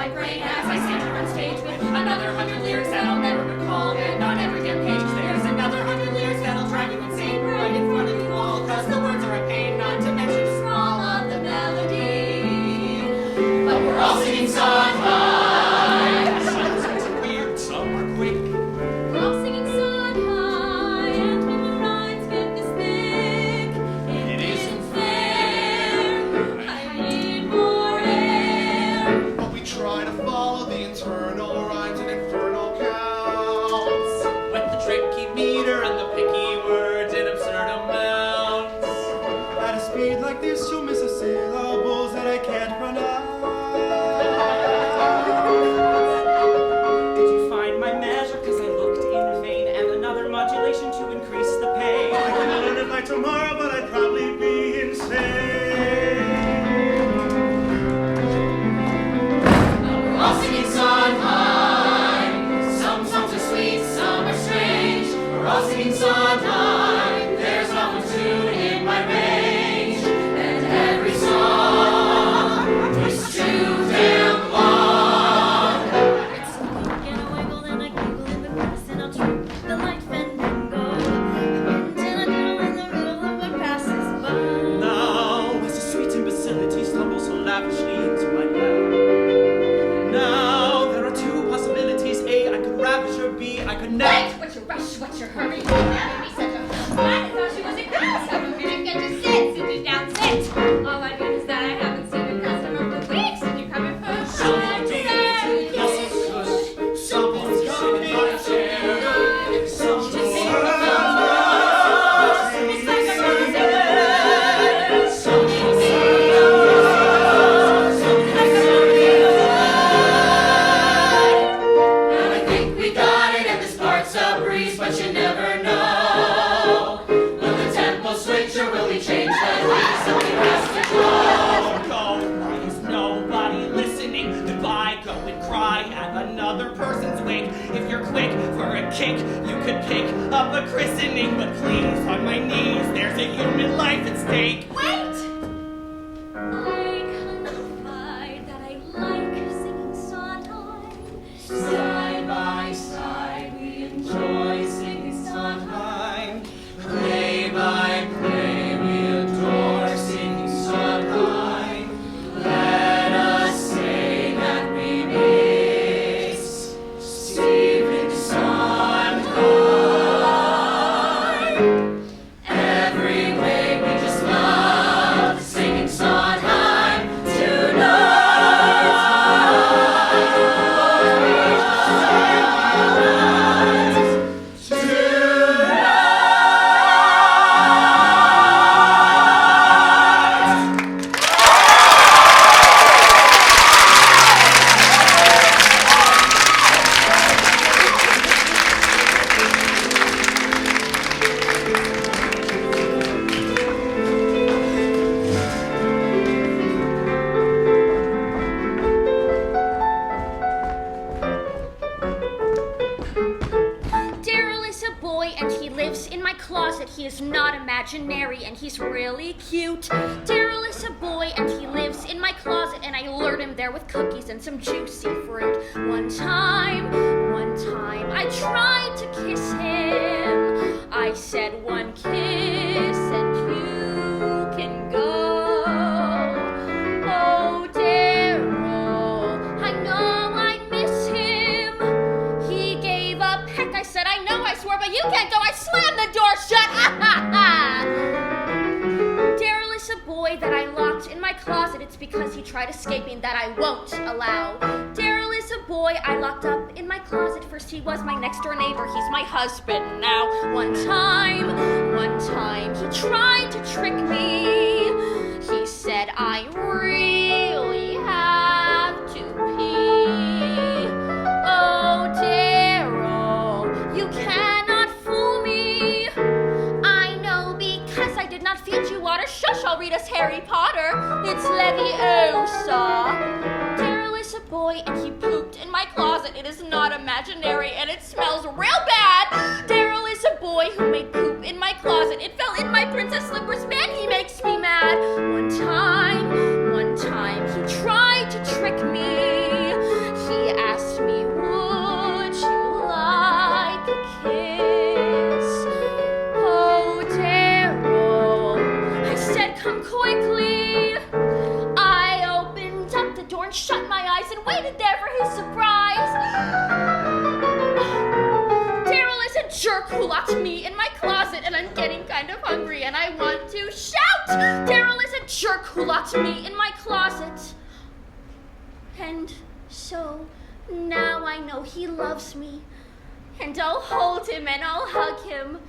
my brain as I stand here on stage with another 100 lyrics that I'll never recall and on every damn page. There's another 100 lyrics that'll drive you insane right in front of you all, cause the words are a pain, not to mention the sprawl of the melody. But we're all singing Sondheim. Some are weird, some are quick. We're all singing Sondheim, and when the rhymes get this thick, it isn't fair. I need more air. But we try to follow the internal rhymes and infernal counts. With the tricky meter and the picky words in absurd amounts. At a speed like this, you'll miss a syllables that I can't pronounce. Did you find my measure? Cause I looked in vain. And another modulation to increase the pain. I can learn it by tomorrow, but I'd probably be insane. We're all singing Sondheim. Some songs are sweet, some are strange. We're all singing Sondheim. There's not one tune in my range. And every song is too damn long. It's something and a wiggle and a giggle in the grass and I'll trip the light fend and go. Until I doodle in the middle of what passes by. Now, as the sweet imbecility stumbles so lavishly into my lap. Now, there are two possibilities. A, I could ravish, or B, I could never. Wait! What's your rush? What's your hurry? Never be such a I thought she was a ghost. Have a minute, get to sit. Sit you down, sit. All I mean is that I haven't seen a customer for weeks. And you're coming for a Someone's coming in my chair. Someone's And I think we got it, and this part's a breeze, but you never know. Will the tempo switch or will we change the key? Something has to go. go. Why is nobody listening? Goodbye, go and cry at another person's wake. If you're quick for a kick, you could pick up a christening. But please, on my knees, there's a human life at stake. Wait! I confide that I like singing Sondheim. Side by side, we enjoy singing Sondheim. Play by play, we adore singing Sondheim. Let us say that we miss Stephen Sondheim. Every way we just love singing Sondheim Daryl is a boy and he lives in my closet. He is not imaginary and he's really cute. Daryl is a boy and he lives in my closet, and I lured him there with cookies and some juicy fruit. One time, I tried to kiss him. I said one kiss and you can go. Oh, Daryl, I know I miss him. He gave a peck. I said, I know, I swore, but you can't go. I slammed the door shut. Daryl is a boy that I locked in my closet. It's because he tried escaping that I won't allow. Daryl is a boy I locked up in my closet. First he was my next door neighbor. He's my husband now. One time, he tried to trick me. He said, I really have to pee. Oh, Daryl, you cannot fool me. I know because I did not feed you water. Shush, I'll read us Harry Potter. It's Leviosa. Daryl is a boy and he pooped in my closet. It is not imaginary and it smells real bad. Daryl is a boy who made poop in my closet. It fell in my princess slippers. Man, he makes me mad. One time, he tried to trick me. me. I opened up the door and shut my eyes and waited there for his surprise. Daryl is a jerk who locked me in my closet, and I'm getting kind of hungry and I want to shout. Daryl is a jerk who locked me in my closet. And so now I know he loves me, and I'll hold him and I'll hug him,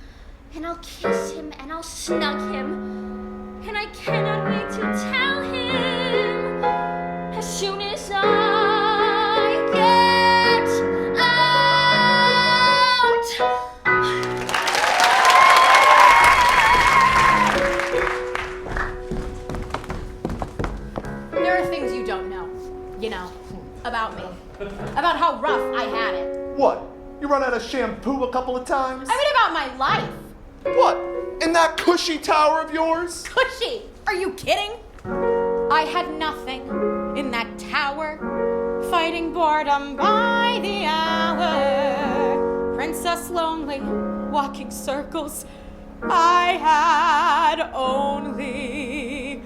and I'll kiss him and I'll snug him, and I cannot wait to tell him as soon as I get out. There are things you don't know, about me. About how rough I had it. What? You run out of shampoo a couple of times? I mean, about my life. What? In that cushy tower of yours? Cushy! Are you kidding? I had nothing in that tower, fighting boredom by the hour. Princess lonely, walking circles. I had only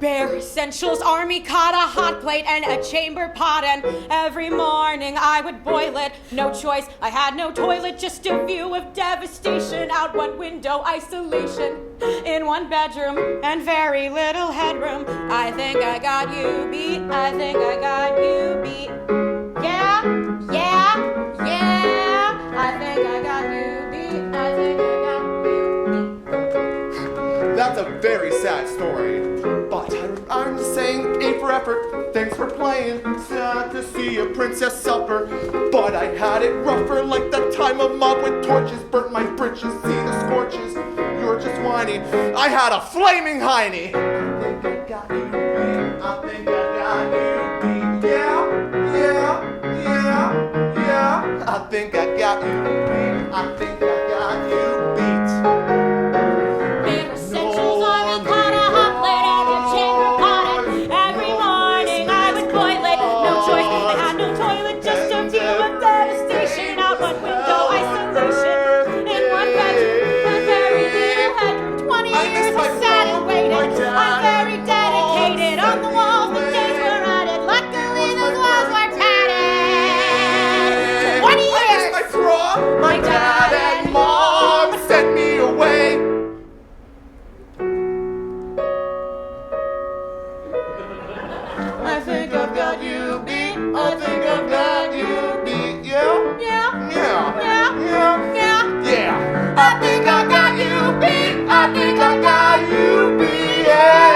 bare essentials, army cot, a hot plate, and a chamber pot, and every morning I would boil it. No choice, I had no toilet, just a view of devastation. Out one window, isolation in one bedroom, and very little headroom. I think I got you beat, I think I got you beat. Yeah, yeah, yeah, I think I got you beat, I think I got you beat. That's a very sad story. But I'm just saying, A for effort. Thanks for playing. Sad to see a princess suffer. But I had it rougher, like the time a mob with torches burnt my britches. See the scorches. You're just whiny. I had a flaming hiney. I think I got you beat. I think I got you beat. Yeah, yeah, yeah, yeah. I think I got you beat. I think I got you beat. I'm very dedicated. On the walls, the days were added. Luckily, those walls were padded. 20 years. I miss my prom. My dad and mom sent me away. I think I've got you beat. I think I've got you beat. Yeah? Yeah. Yeah. Yeah. Yeah. Yeah. Yeah. I think I got you beat. I think I got you beat. Yeah.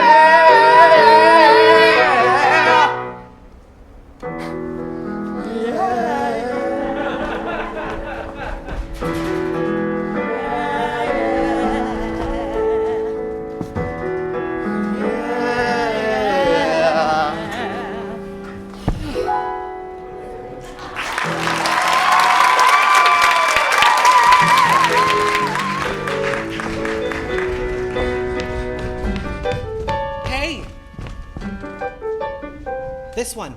This one.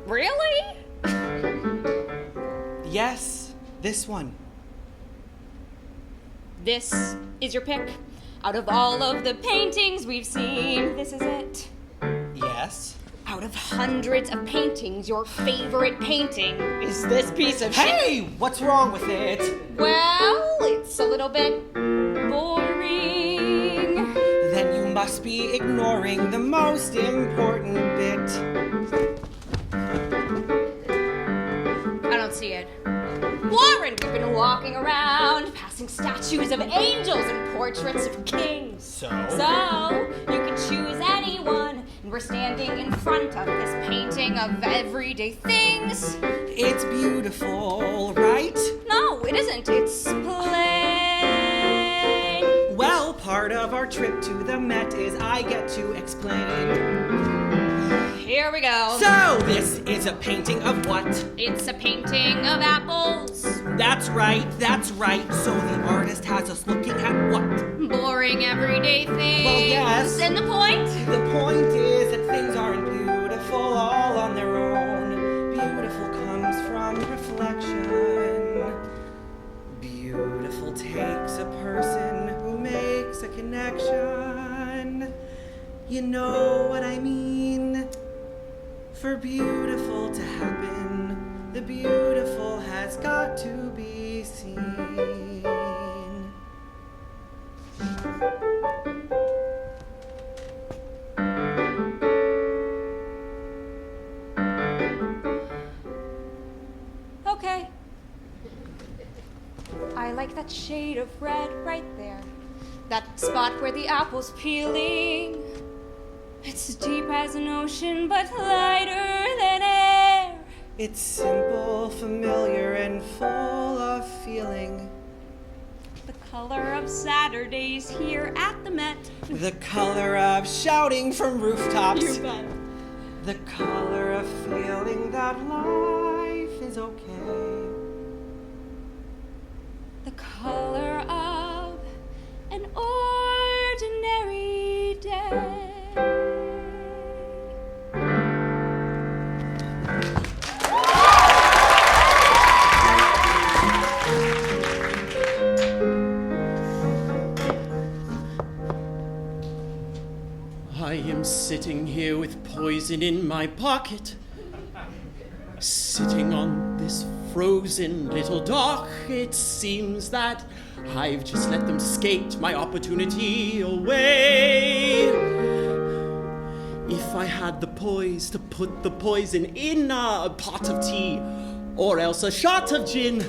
Really? Yes, this one. This is your pick? Out of all of the paintings we've seen, this is it? Yes. Out of hundreds of paintings, your favorite painting is this piece of shit? Hey, what's wrong with it? Well, it's a little bit boring. Then you must be ignoring the most important bit. I don't see it. Warren, we've been walking around, passing statues of angels and portraits of kings. So You can choose anyone, and we're standing in front of this painting of everyday things. it's beautiful, right? No, it isn't. It's plain. Well, part of our trip to the Met is I get to explain. Here we go. So, this is a painting of what? It's a painting of apples. That's right, that's right. So the artist has us looking at what? Boring everyday things. Well, yes. And the point? The point is that things aren't beautiful all on their own. Beautiful comes from reflection. Beautiful takes a person who makes a connection. You know what I mean? For beautiful to happen, the beautiful has got to be seen. Okay. I like that shade of red right there. That spot where the apple's peeling. It's deep as an ocean, but lighter than air. It's simple, familiar, and full of feeling. The color of Saturdays here at the Met. The color of shouting from rooftops. You bet. The color of feeling that life is okay. The color of an ordinary day. I am sitting here with poison in my pocket, sitting on this frozen little dock. It seems that I've just let them skate my opportunity away. If I had the poise to put the poison in a pot of tea, or else a shot of gin,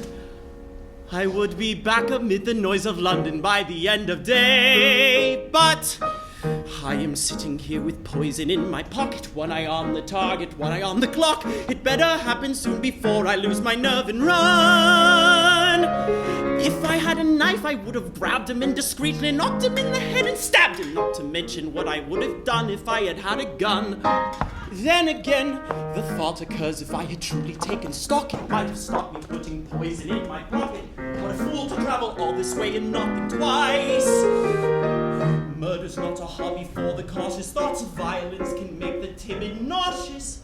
I would be back amid the noise of London by the end of day. But I am sitting here with poison in my pocket, one eye on the target, one eye on the clock. It better happen soon before I lose my nerve and run. If I had a knife, I would have grabbed him and discreetly knocked him in the head and stabbed him, not to mention what I would have done if I had had a gun. Then again, the thought occurs, if I had truly taken stock, it might have stopped me putting poison in my pocket. What a fool to travel all this way and not think twice. Murder's not a hobby for the cautious. Thoughts of violence can make the timid nauseous.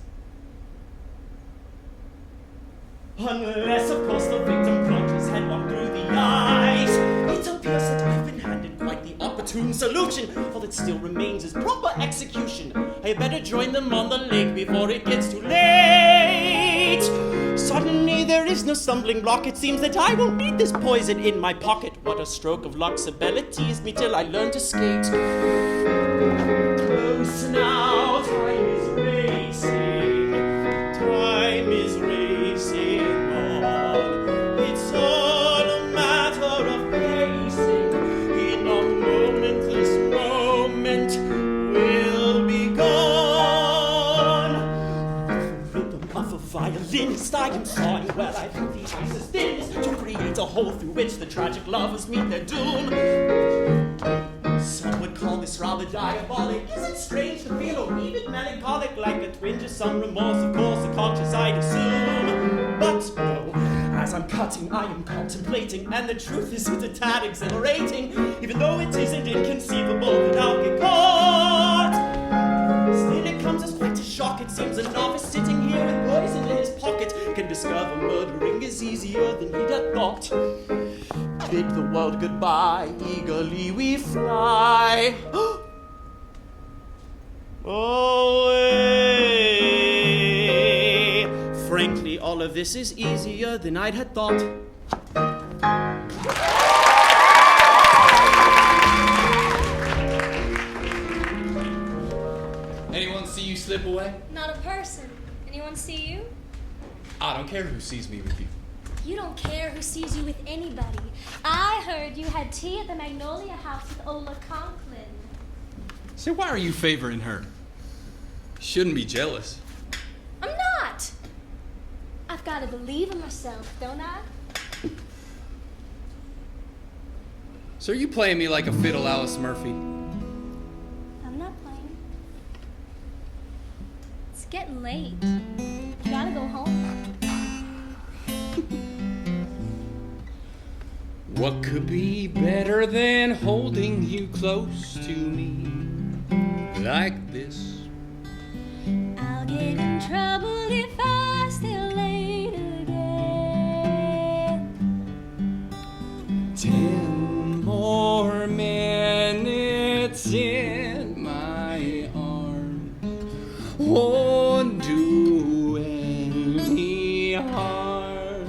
Unless, of course, the victim plunges headlong through the eyes. It appears that I've been handed quite the opportune solution. All that still remains is proper execution. I had better join them on the lake before it gets too late. Suddenly there is no stumbling block. It seems that I won't need this poison in my pocket. What a stroke of luck. Sabella teased me till I learned to skate. Close now, time is racing. Time is racing on. It's all a matter of pacing. In a moment, this moment will be gone. The rhythm of a violinist I am sawing where I think the ice is thinnest to create a hole through which the tragic lovers meet their doom. Some would call this rather diabolic. Is it strange to feel or even melancholic, like a twinge of some remorse, of course, a conscious I'd assume? But no, as I'm cutting, I am contemplating, and the truth is it's a tad exhilarating, even though it isn't inconceivable that I'll get caught. Still, it comes as quite a shock. It seems a novice sitting here with poison in his pocket can discover murdering is easier than he'd have thought. Bid the world goodbye, eagerly we fly away. Frankly, all of this is easier than I'd had thought. Anyone see you slip away? Not a person. Anyone see you? I don't care who sees me with you. You don't care who sees you with anybody. I heard you had tea at the Magnolia House with Ola Conklin. So why are you favoring her? Shouldn't be jealous. I'm not. I've got to believe in myself, don't I? So are you playing me like a fiddle, Alice Murphy? I'm not playing. It's getting late. You gotta go home. What could be better than holding you close to me like this? I'll get in trouble if I stay late again. 10 more minutes in my won't do any harm.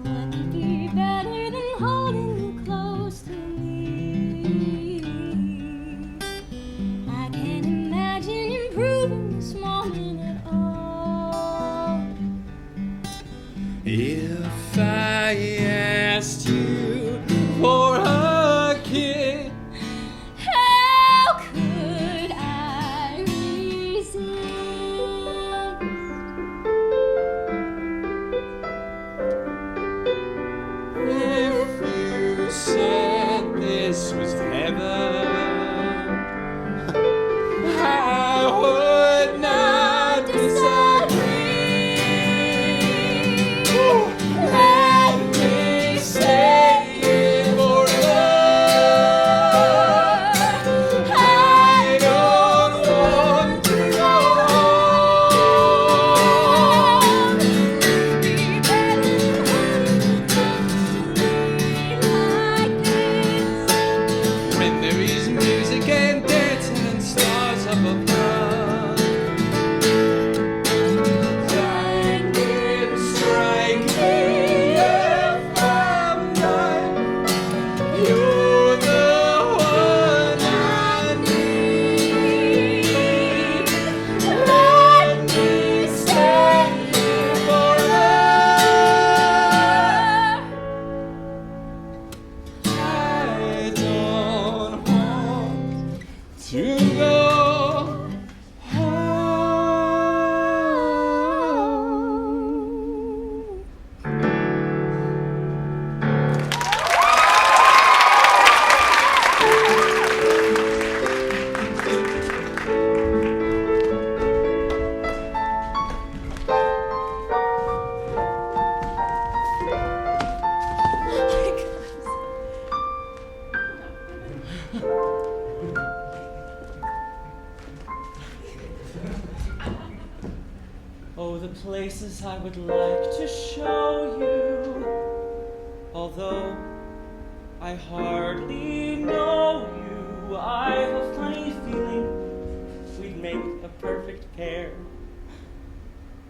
What could be better than holding you close to me? I can't imagine improving this moment at all. If I asked you for a kiss, How could I resist? if you said this was heaven, I would not disagree. Let me say it forever. I don't want to go on. When there is music and dancing and stars up above, lightning strike me if I'm not. You're the one I need. Let me stay here forever. I don't want to go home. Oh, the places I would like to show you. Although I hardly know you, I have a funny feeling we'd make a perfect pair.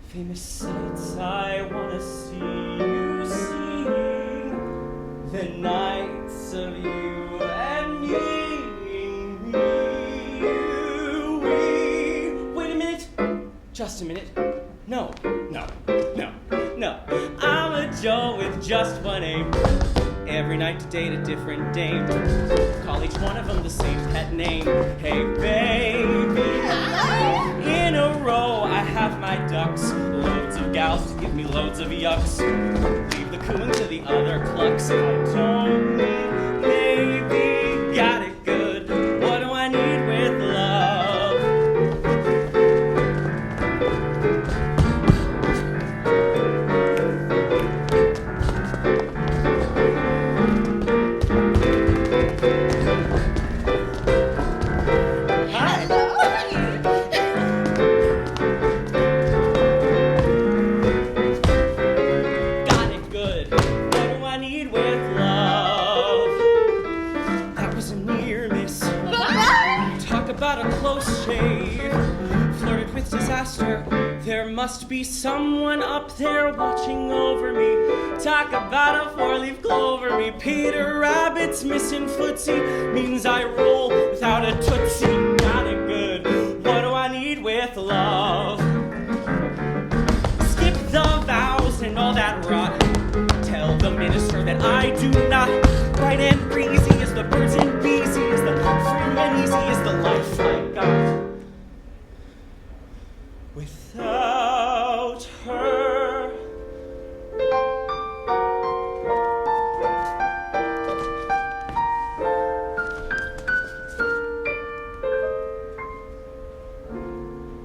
Famous sights I wanna see you seeing. The nights of you and me. Wait a minute. Just a minute. No. I'm a Joe with just one aim. Every night to date a different dame. Call each one of them the same pet name. Hey, baby. In a row, I have my ducks. Loads of gals to give me loads of yucks. Leave the cooing to the other clucks. I don't need, baby, got it good. What do I need with love? Got it good. What do I need with love? That was a near miss. Talk about a close shave. Flirted with disaster. There must be someone up there watching over me. Talk about a four-leaf clover. Me Peter Rabbit's missing footsie means I roll without a tootsie. Got it good. What do I need with love? Skip the vows and all that rot. Tell the minister that I do not. Bright and breezy as the birds and bees, as the free and easy as the life I got. Without her,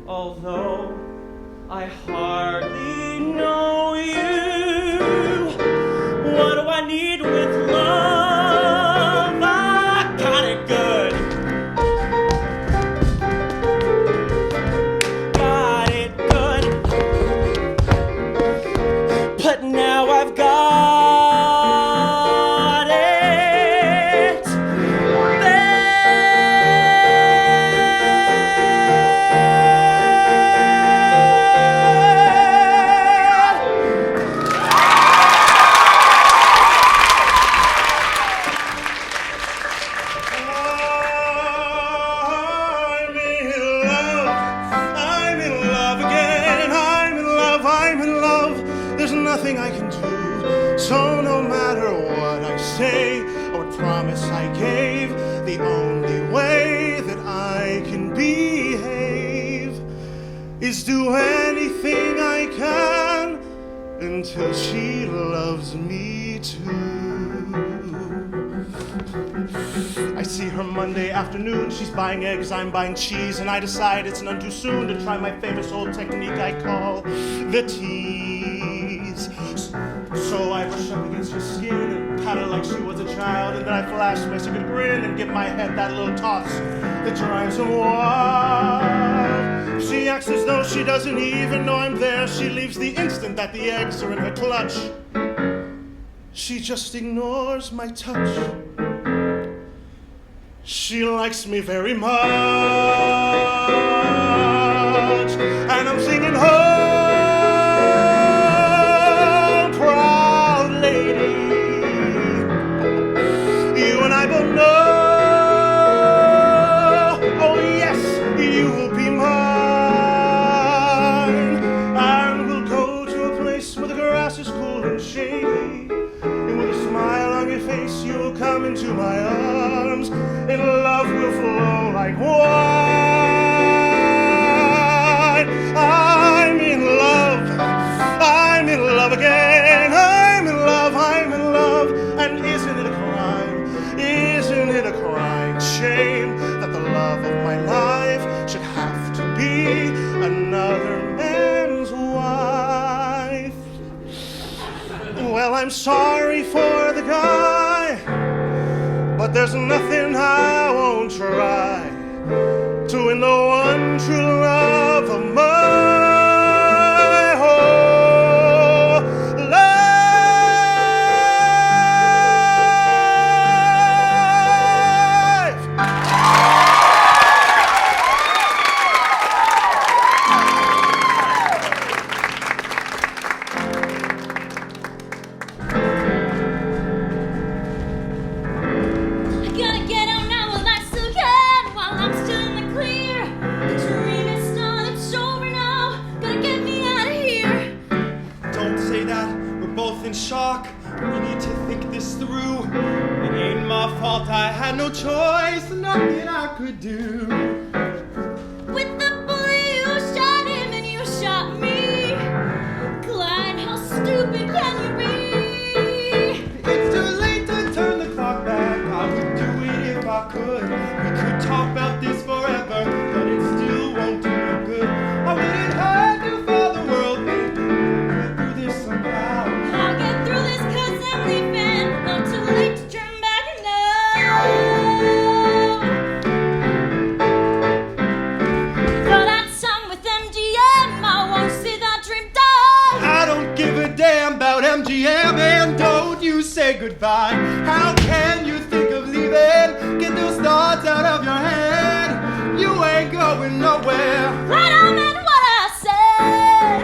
although I hardly know you, what do I need with love? I got it good. Got it good. But now I've got it bad. do anything I can until she loves me too. I see her Monday afternoon, she's buying eggs, I'm buying cheese, and I decide it's none too soon to try my famous old technique I call the tease. So I brush up against her skin and pat her like she was a child, and then I flash my secret grin and give my head that little toss that drives her wild. She acts as though she doesn't even know I'm there. She leaves the instant that the eggs are in her clutch. She just ignores my touch. She likes me very much, and I'm singing home, proud lady. You and I both know, oh yes, you will be mine. And we'll go to a place where the grass is cool and shady, and with a smile on your face you will come into my arms, and love will flow like wine. I'm in love again. I'm in love, and isn't it a crime? Isn't it a crying shame that the love of my life should have to be another man's wife? Well, I'm sorry for the guy, but there's nothing I won't try to win the one true love of my whole life. Gotta get out now while I still can, while I'm still in the clear. The dream is done, it's over now. Gotta get me out of here. Don't say that, we're both in shock. We need to think this through. It ain't my fault, I had no choice, nothing I could do. With the bullet, you shot him and you shot me. Clyde, how stupid can you be? It's too late to turn the clock back. I would do it if I could. We could talk about this forever, but it still won't do no good. I wouldn't hurt you for the world, baby. We'll get through this somehow. I'll get through this 'cause I'm leaving. Not too late to turn back now. For that song with MGM, I won't see that dream die. I don't give a damn about MGM, and don't you say goodbye. How can you think of leaving? Get those thoughts out of your head. You ain't going nowhere. Right, I meant what I said.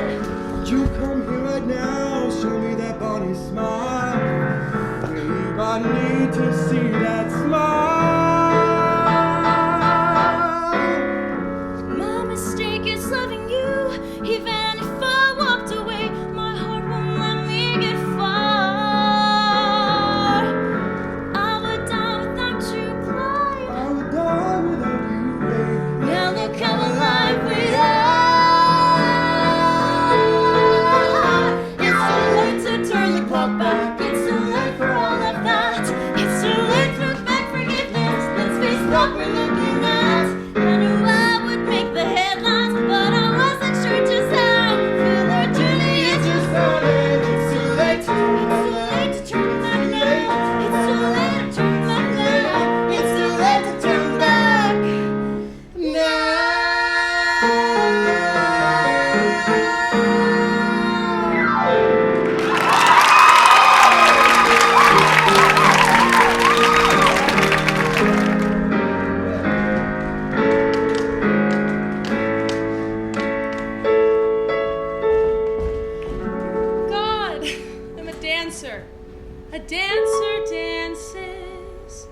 You come here right now, show me that Bonnie smile. Babe, I need to see that smile. My mistake is loving you. Even if I walked away, my heart won't let me get far. I would die without you, Clyde. I would die without you, babe. Now look how alive we are. It's too late to turn the clock back. It's too late for all of that. It's too late to beg forgiveness. Let's face what we're looking at. I knew I would make the headlines, but I wasn't sure just how. Feel our journey is just started. It's too late. It's too late to turn back now. It's too late to turn back now. It's too late to turn back God, I'm a dancer. A dancer dances.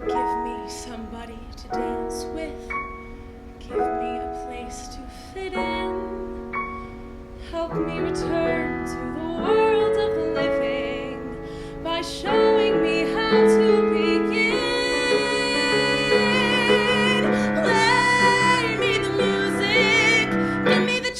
Give me somebody to dance with. Give me a place to fit in. Help me return to the world of the living by showing me how to begin. Play me the music, give me the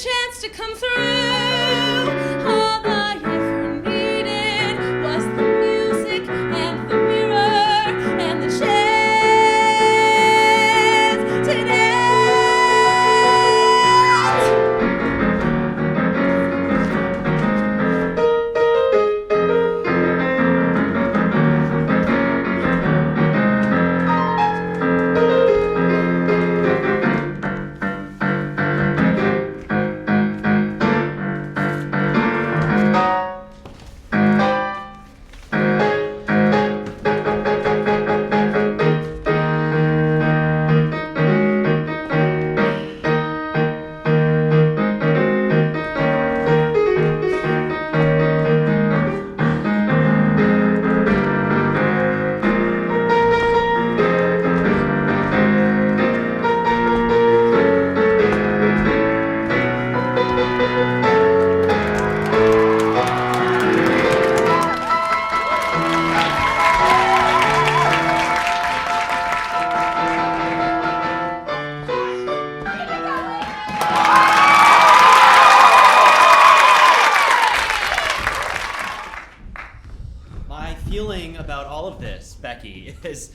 Becky, is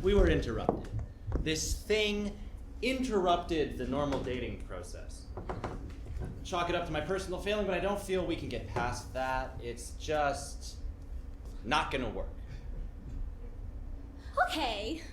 we were interrupted. This thing interrupted the normal dating process. Chalk it up to my personal failing, but I don't feel we can get past that. It's just not gonna work. Okay.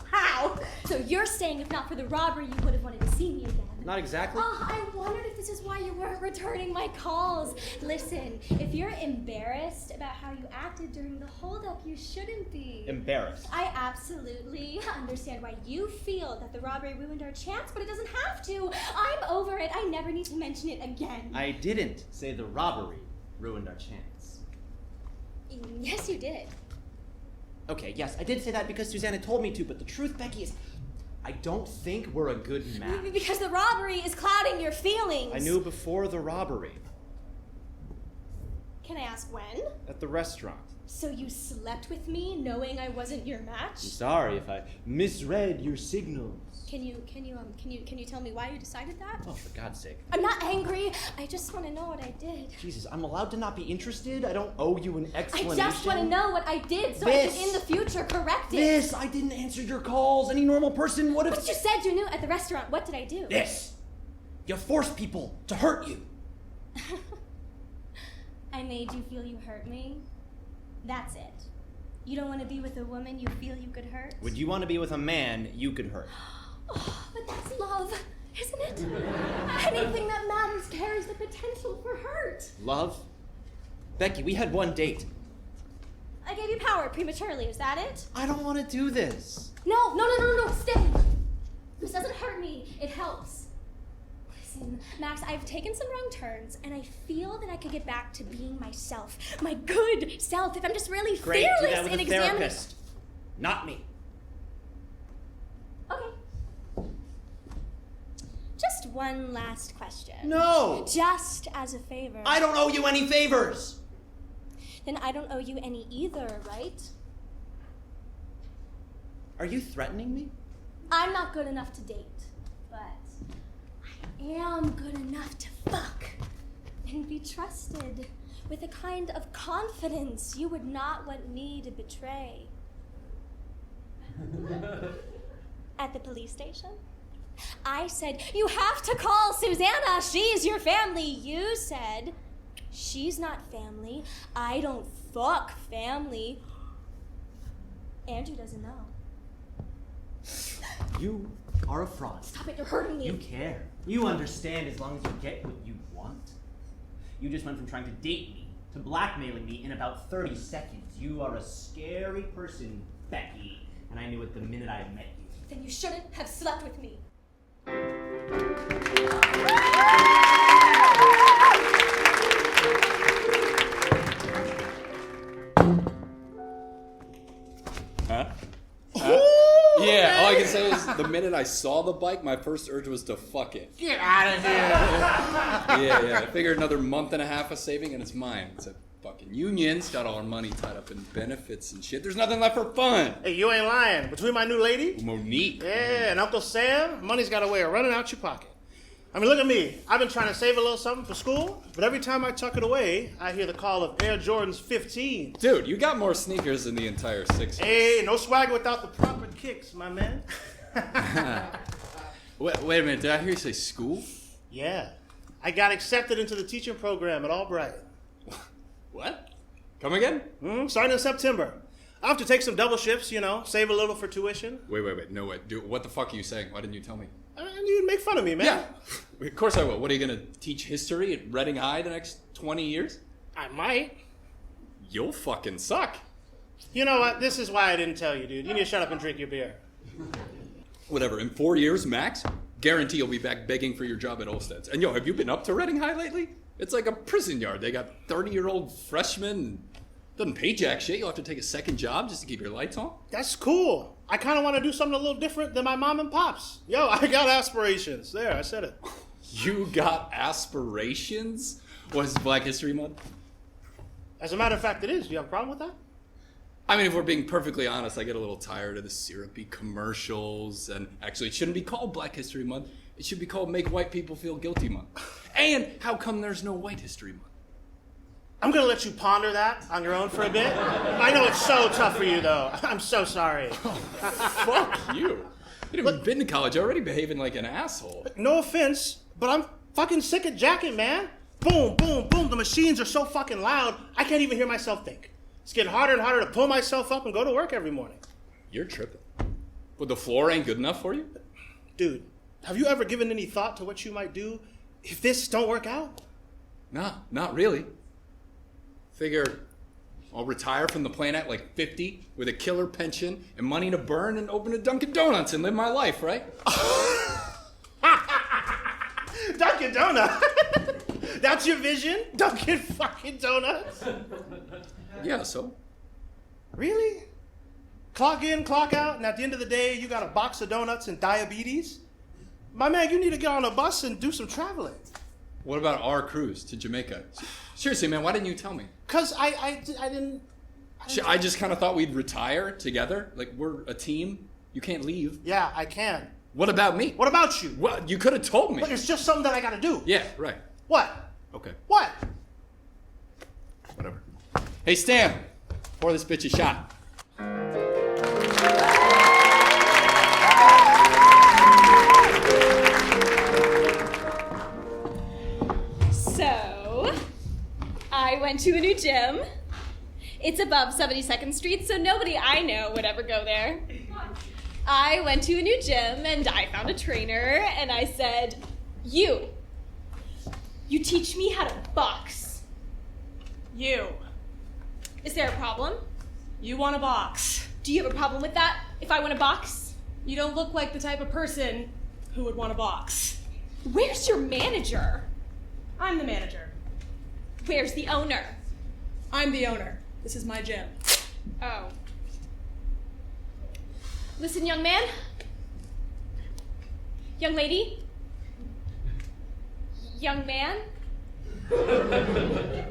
How? So you're saying if not for the robbery, you would have wanted to see me again? Not exactly. Oh, I wondered if this is why you weren't returning my calls. Listen, if you're embarrassed about how you acted during the holdup, you shouldn't be. Embarrassed. I absolutely understand why you feel that the robbery ruined our chance, but it doesn't have to. I'm over it. I never need to mention it again. I didn't say the robbery ruined our chance. Yes, you did. Okay, yes, I did say that because Susanna told me to, but the truth, Becky, is I don't think we're a good match. Because the robbery is clouding your feelings. I knew before the robbery. Can I ask when? At the restaurant. So you slept with me knowing I wasn't your match? I'm sorry if I misread your signals. Can you tell me why you decided that? Oh, for God's sake. I'm not angry. I just want to know what I did. Jesus, I'm allowed to not be interested? I don't owe you an explanation. I just want to know what I did so I can in the future correct it. I didn't answer your calls. Any normal person would have... But you said you knew at the restaurant. What did I do? This. You forced people to hurt you. I made you feel you hurt me? That's it. You don't want to be with a woman you feel you could hurt? Would you want to be with a man you could hurt? Oh, but that's love, isn't it? Anything that matters carries the potential for hurt. Love? Becky, we had one date. I gave you power prematurely, is that it? I don't want to do this. No, stay. This doesn't hurt me, it helps. Listen, Max, I've taken some wrong turns, and I feel that I could get back to being myself, my good self, if I'm just really Great, fearless do that with in a examining... therapist. Not me. Okay. Just one last question. No! Just as a favor. I don't owe you any favors! Then I don't owe you any either, right? Are you threatening me? I'm not good enough to date, but I am good enough to fuck and be trusted with a kind of confidence you would not want me to betray. At the police station, I said, you have to call Susanna, she's your family. You said, she's not family. I don't fuck family. Andrew doesn't know. You are a fraud. Stop it, you're hurting me. You care. You understand as long as you get what you want. You just went from trying to date me to blackmailing me in about 30 seconds. You are a scary person, Becky, and I knew it the minute I met you. Then you shouldn't have slept with me. Huh? Yeah, all I can say is the minute I saw the bike, my first urge was to fuck it. Get out of here. Yeah. I figured another month and a half of saving and it's mine. It's a fucking union's got all our money tied up in benefits and shit. There's nothing left for fun. Hey, you ain't lying. Between my new lady, Monique. yeah, and Uncle Sam, money's got a way of running out your pocket. I mean, look at me. I've been trying to save a little something for school, but every time I tuck it away, I hear the call of Air Jordan's 15. Dude, you got more sneakers than the entire Sixers. Hey, no swagger without the proper kicks, my man. Wait a minute, did I hear you say school? Yeah, I got accepted into the teaching program at Albright. What? Come again? Starting in September. I'll have to take some double shifts, save a little for tuition. Wait. No, wait. Dude, what the fuck are you saying? Why didn't you tell me? You'd make fun of me, man. Yeah. Of course I will. What, are you going to teach history at Reading High the next 20 years? I might. You'll fucking suck. You know what? This is why I didn't tell you, dude. You need to shut up and drink your beer. Whatever. In 4 years, max, guarantee you'll be back begging for your job at Olsted's. And have you been up to Reading High lately? It's like a prison yard. They got 30-year-old freshmen. Doesn't pay jack shit. You'll have to take a second job just to keep your lights on. That's cool. I kind of want to do something a little different than my mom and pops. Yo, I got aspirations. There, I said it. You got aspirations? What is Black History Month? As a matter of fact, it is. Do you have a problem with that? I mean, if we're being perfectly honest, I get a little tired of the syrupy commercials. And actually, it shouldn't be called Black History Month. It should be called Make White People Feel Guilty Month. And how come there's no White History Month? I'm gonna let you ponder that on your own for a bit. I know it's so tough for you, though. I'm so sorry. Fuck you. You've even been to college already behaving like an asshole. No offense, but I'm fucking sick of jacking, man. Boom, boom, boom. The machines are so fucking loud, I can't even hear myself think. It's getting harder and harder to pull myself up and go to work every morning. You're tripping. Well, the floor ain't good enough for you? Dude, have you ever given any thought to what you might do if this don't work out? Nah, not really. Figure I'll retire from the plan at like 50 with a killer pension and money to burn and open a Dunkin' Donuts and live my life, right? Dunkin' Donuts? That's your vision? Dunkin' fucking Donuts? Yeah, so? Really? Clock in, clock out, and at the end of the day, you got a box of donuts and diabetes? My man, you need to get on a bus and do some traveling. What about our cruise to Jamaica? Seriously, man, why didn't you tell me? Because I didn't... I just kind of thought we'd retire together. Like, we're a team. You can't leave. Yeah, I can. What about me? What about you? Well, you could have told me. But it's just something that I gotta do. Yeah, right. What? Okay. What? Whatever. Hey, Stan, pour this bitch a shot. So, I went to a new gym. It's above 72nd Street, so nobody I know would ever go there. I went to a new gym and I found a trainer and I said, you teach me how to box. You. Is there a problem? You want a box. Do you have a problem with that if I want to box? You don't look like the type of person who would want a box. Where's your manager? I'm the manager. Where's the owner? I'm the owner. This is my gym. Oh. Listen, young man. Young lady. Young man.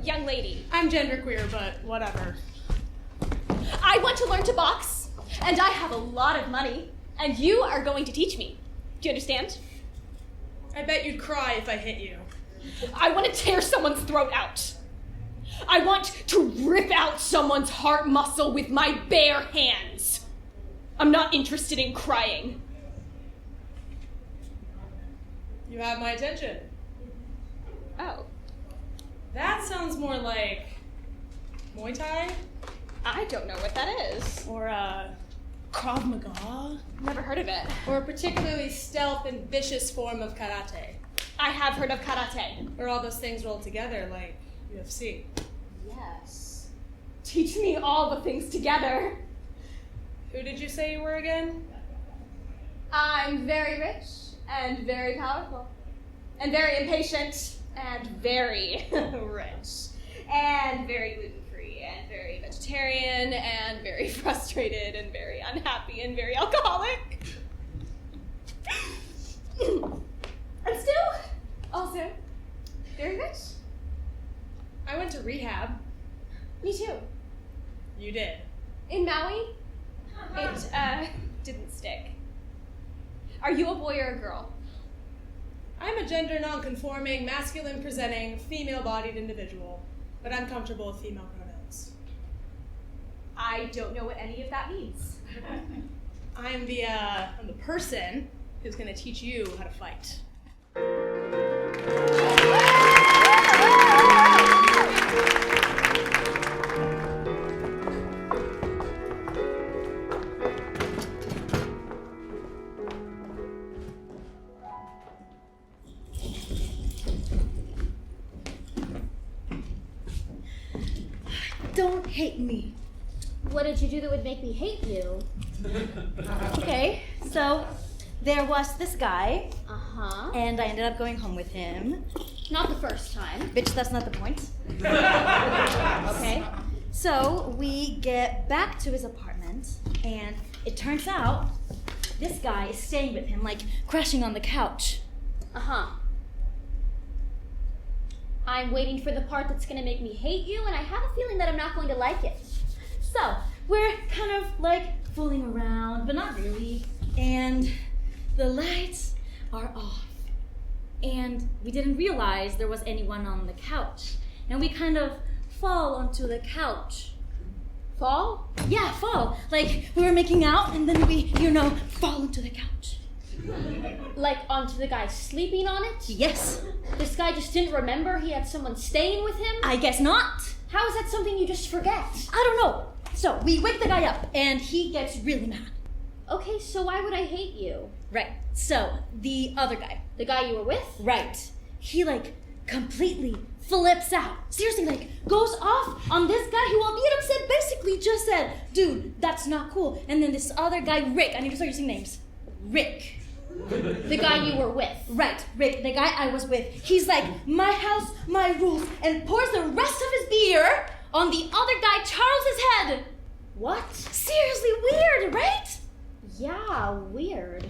Young lady. I'm genderqueer, but whatever. I want to learn to box, and I have a lot of money, and you are going to teach me. Do you understand? I bet you'd cry if I hit you. I want to tear someone's throat out. I want to rip out someone's heart muscle with my bare hands. I'm not interested in crying. You have my attention. Oh. That sounds more like Muay Thai I don't know what that is. or Krav Maga Never heard of it. or a particularly stealth and vicious form of karate. I have heard of karate. Or all those things rolled together like UFC. Yes. Teach me all the things together. Who did you say you were again? I'm very rich and very powerful and very impatient and very rich and very gluten-free and very vegetarian and very frustrated and very unhappy and very alcoholic. And still, also, very rich. I went to rehab. Me too. You did. In Maui, it didn't stick. Are you a boy or a girl? I'm a gender non-conforming, masculine-presenting, female-bodied individual, but I'm comfortable with female pronouns. I don't know what any of that means. I'm the person who's gonna teach you how to fight. Don't hate me. What did you do that would make me hate you? Okay, so there was this guy, Uh-huh. and I ended up going home with him. Not the first time. Bitch, that's not the point. Okay. So we get back to his apartment, and it turns out this guy is staying with him, like crashing on the couch. Uh-huh. I'm waiting for the part that's gonna make me hate you, and I have a feeling that I'm not going to like it. So we're kind of like fooling around, but not really. And the lights are off. And we didn't realize there was anyone on the couch. And we kind of fall onto the couch. Fall? Yeah, fall. Like, we were making out, and then we, fall onto the couch. Like onto the guy sleeping on it? Yes. This guy just didn't remember he had someone staying with him? I guess not. How is that something you just forget? I don't know. So, we wake the guy up, and he gets really mad. Okay, so why would I hate you? Right. So, the other guy. The guy you were with? Right. He, completely flips out. Seriously, goes off on this guy who, all being upset, basically just said, dude, that's not cool. And then this other guy, Rick, I need to start using names. Rick. The guy you were with? Right, Rick, the guy I was with. He's like, my house, my rules, and pours the rest of his beer on the other guy, Charles's head. What? Seriously weird, right? Yeah, weird.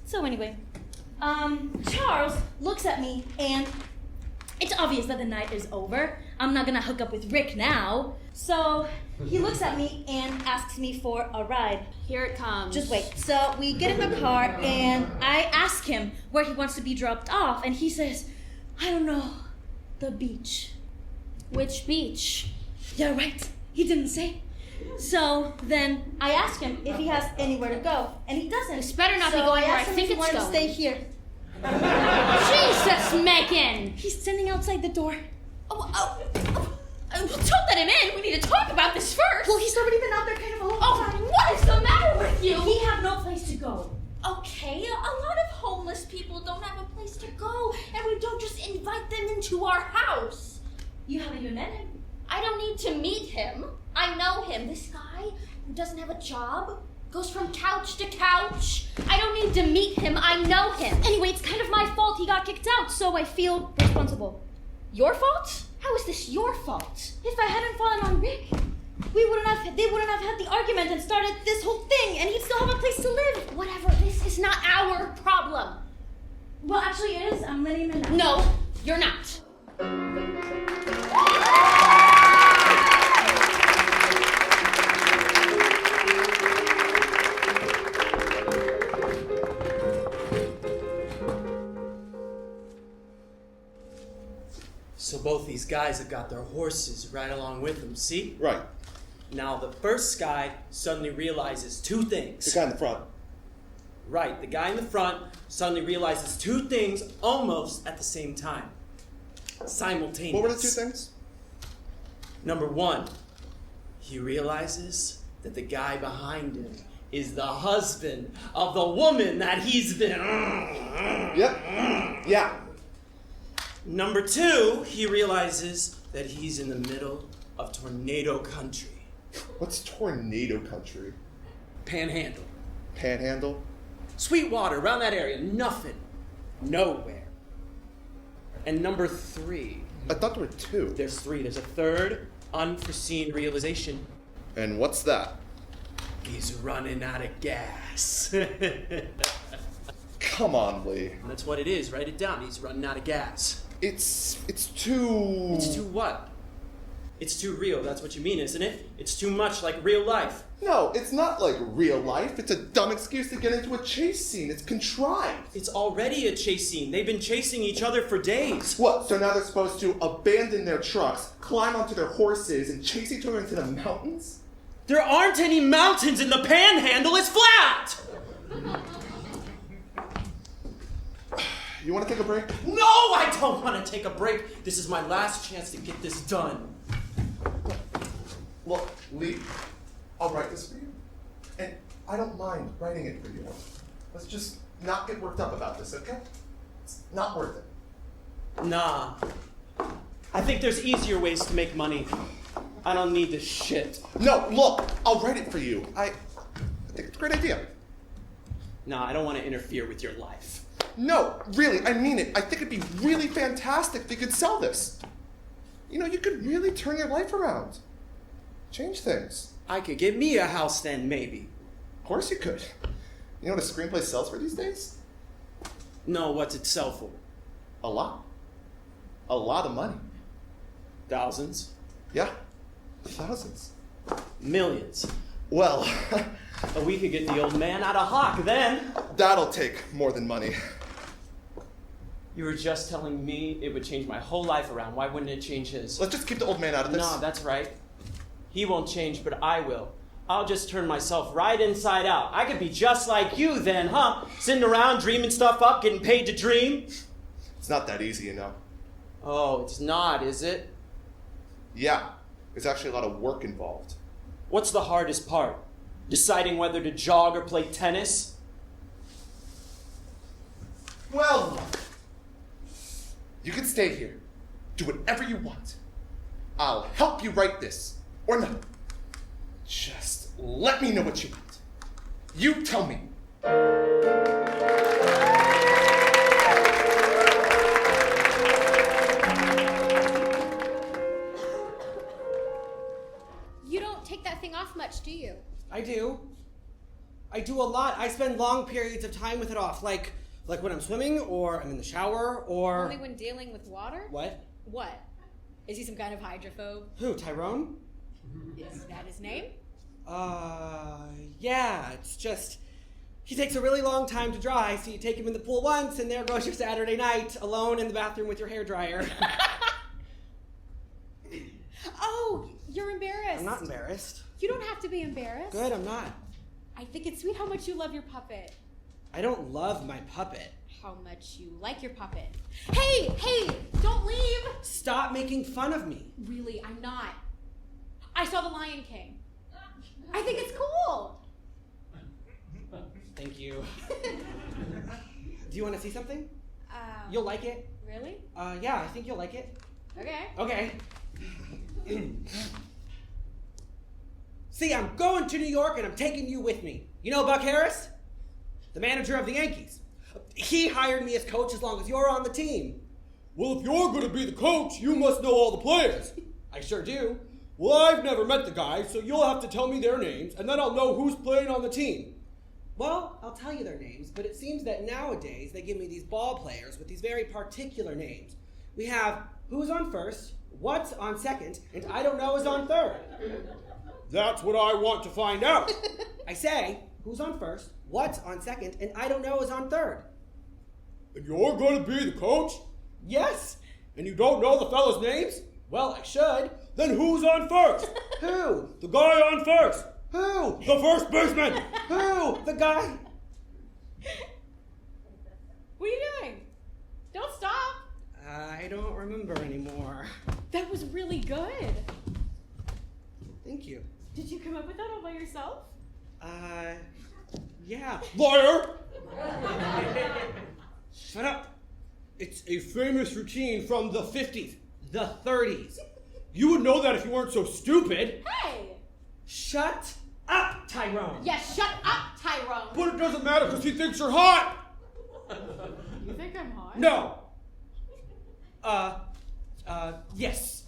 So anyway, Charles looks at me, and it's obvious that the night is over. I'm not gonna hook up with Rick now. So he looks at me and asks me for a ride. Here it comes. Just wait. So we get in the car, and I ask him where he wants to be dropped off, and he says, I don't know, the beach. Which beach? Yeah, right. He didn't say. So then I ask him if he has anywhere to go, and he doesn't. This better not be going where I think he it's wanted going. to stay here. Jesus, Megan! He's standing outside the door. Don't let him in. We need to talk about this first. Well, he's already been out there kind of a long time. What is the matter with you? He had no place to go. Okay, a lot of homeless people don't have a place to go, and we don't just invite them into our house. You haven't even met him. I don't need to meet him. I know him. This guy who doesn't have a job, goes from couch to couch. I don't need to meet him. I know him. Anyway, it's kind of my fault he got kicked out, so I feel responsible. Your fault? How is this your fault? If I hadn't fallen on Rick, they wouldn't have had the argument and started this whole thing, and he'd still have a place to live. Whatever, this is not our problem. Well, actually it is. I'm letting him in now. No, you're not. So both these guys have got their horses right along with them, see? Right. Now the first guy suddenly realizes two things. The guy in the front. Right, the guy in the front suddenly realizes two things almost at the same time. Simultaneous. What were the two things? Number one, he realizes that the guy behind him is the husband of the woman that he's been... Yep. Yeah. Number two, he realizes that he's in the middle of tornado country. What's tornado country? Panhandle. Panhandle? Sweetwater, around that area, nothing. Nowhere. And number three. I thought there were two. There's three. There's a third unforeseen realization. And what's that? He's running out of gas. Come on, Lee. That's what it is. Write it down. He's running out of gas. It's too... It's too what? It's too real. That's what you mean, isn't it? It's too much like real life. No, it's not like real life. It's a dumb excuse to get into a chase scene. It's contrived. It's already a chase scene. They've been chasing each other for days. What, so now they're supposed to abandon their trucks, climb onto their horses, and chase each other into the mountains? There aren't any mountains in the Panhandle. It's flat! You want to take a break? No, I don't want to take a break. This is my last chance to get this done. Look, Lee, I'll write this for you. And I don't mind writing it for you. Let's just not get worked up about this, okay? It's not worth it. Nah. I think there's easier ways to make money. I don't need this shit. No, look, I'll write it for you. I think it's a great idea. Nah, I don't want to interfere with your life. No, really, I mean it. I think it'd be really fantastic if you could sell this. You know, you could really turn your life around. Change things. I could get me a house then, maybe. Of course you could. You know what a screenplay sells for these days? No, what's it sell for? A lot. A lot of money. Thousands? Yeah, thousands. Millions. Well, We could get the old man out of hock then. that'll take more than money. You were just telling me it would change my whole life around. Why wouldn't it change his? Let's just keep the old man out of this. No, that's right. He won't change, but I will. I'll just turn myself right inside out. I could be just like you then, huh? Sitting around, dreaming stuff up, getting paid to dream. It's not that easy, you know. Oh, it's not, is it? Yeah, there's actually a lot of work involved. What's the hardest part? Deciding whether to jog or play tennis? Well, look. You can stay here. Do whatever you want. I'll help you write this. Or not. Just let me know what you want. You tell me. You don't take that thing off much, do you? I do. I do a lot. I spend long periods of time with it off, like when I'm swimming, or I'm in the shower, or... Only when dealing with water? What? What? Is he some kind of hydrophobe? Who, Tyrone? Is that his name? Yeah, it's just... He takes a really long time to dry, so you take him in the pool once, and there goes your Saturday night, alone in the bathroom with your hairdryer. Oh, you're embarrassed. I'm not embarrassed. You don't have to be embarrassed. Good, I'm not. I think it's sweet how much you love your puppet. I don't love my puppet. How much you like your puppet. Hey, don't leave! Stop making fun of me. Really, I'm not. I saw The Lion King. I think it's cool. Thank you. Do you want to see something? Um, You'll like it. Really? Yeah, I think you'll like it. Okay. Okay. See, I'm going to New York and I'm taking you with me. You know Buck Harris? The manager of the Yankees. He hired me as coach as long as you're on the team. Well, if you're going to be the coach, you must know all the players. I sure do. Well, I've never met the guys, so you'll have to tell me their names, and then I'll know who's playing on the team. Well, I'll tell you their names, but it seems that nowadays they give me these ball players with these very particular names. We have who's on first, what's on second, and I don't know is on third. That's what I want to find out. I say, who's on first, what's on second, and I don't know is on third. And you're going to be the coach? Yes. And you don't know the fellas' names? Well, I should. Then who's on first? Who? The guy on first. Who? The first baseman. Who? The guy. What are you doing? Don't stop. I don't remember anymore. That was really good. Thank you. Did you come up with that all by yourself? Yeah. Liar! Shut up. It's a famous routine from the 50s, the 30s. You would know that if you weren't so stupid. Hey! Shut up, Tyrone. Yeah, shut up, Tyrone. But it doesn't matter because he thinks you're hot. You think I'm hot? No. Yes.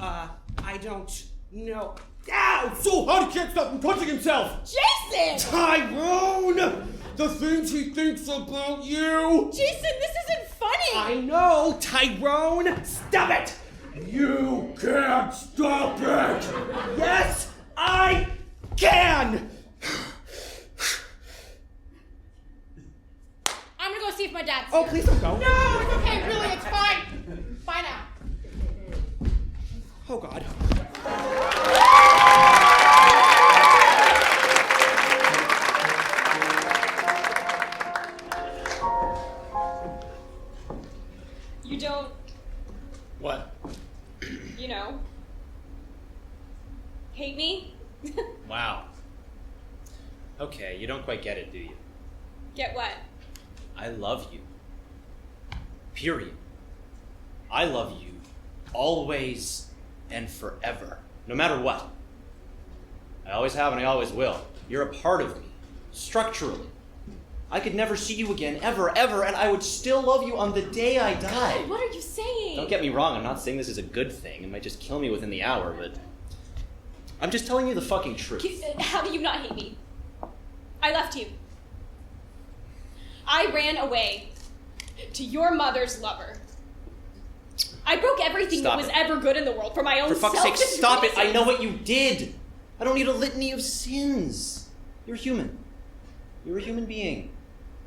I don't know. Ow! It's so hot he can't stop from touching himself. Jason! Tyrone! The things he thinks about you. Jason, this isn't funny. I know, Tyrone. Stop it. You can't stop it. Yes, I can. I'm gonna go see if my dad's Oh, here. please don't go. No, it's okay, really, it's fine. Bye now. Oh, God. You don't, What? you know, hate me? Wow. Okay, you don't quite get it, do you? Get what? I love you. Period. I love you always and forever, no matter what. I always have and I always will. You're a part of me, structurally. I could never see you again, ever, and I would still love you on the day I die. God, what are you saying? Don't get me wrong, I'm not saying this is a good thing. It might just kill me within the hour, but I'm just telling you the fucking truth. How do you not hate me? I left you. I ran away to your mother's lover. I broke everything Stop that was it. ever good in the world for my own For fuck's sake, selfish stop it! I reasons. know what you did! I don't need a litany of sins. You're human. You're a human being.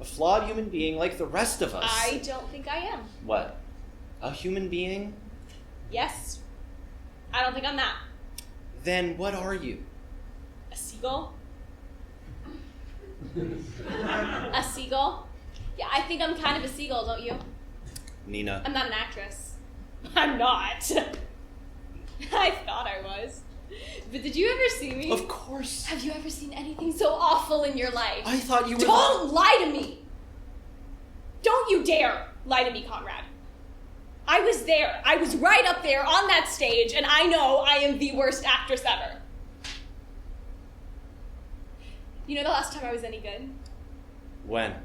A flawed human being like the rest of us. I don't think I am. What? A human being? Yes. I don't think I'm that. Then what are you? A seagull? A seagull? Yeah, I think I'm kind of a seagull, don't you? Nina. I'm not an actress. I'm not. I thought I was. But did you ever see me? Of course. Have you ever seen anything so awful in your life? I thought you were... Don't lie to me! Don't you dare lie to me, Conrad. I was there. I was right up there on that stage, and I know I am the worst actress ever. You know the last time I was any good? When?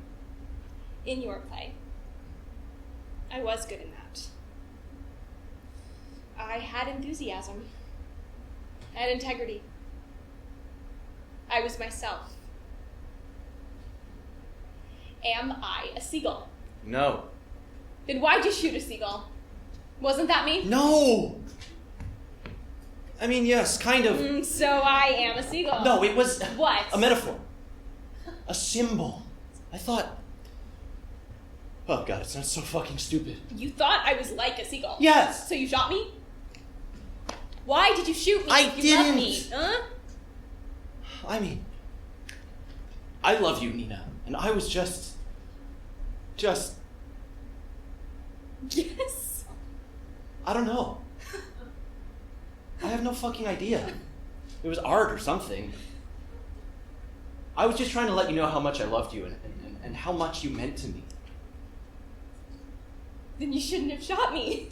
In your play. I was good in that. I had enthusiasm. I had integrity. I was myself. Am I a seagull? No. Then why'd you shoot a seagull? Wasn't that me? No! I mean, yes, kind of. So I am a seagull. No, it was... What? A metaphor. A symbol. I thought... Oh, God, it's not so fucking stupid. You thought I was like a seagull? Yes! So you shot me? Why did you shoot me I if you loved me? didn't. Huh? I mean... I love you, Nina. And I was just... Yes. I don't know. I have no fucking idea. It was art or something. I was just trying to let you know how much I loved you and how much you meant to me. Then you shouldn't have shot me.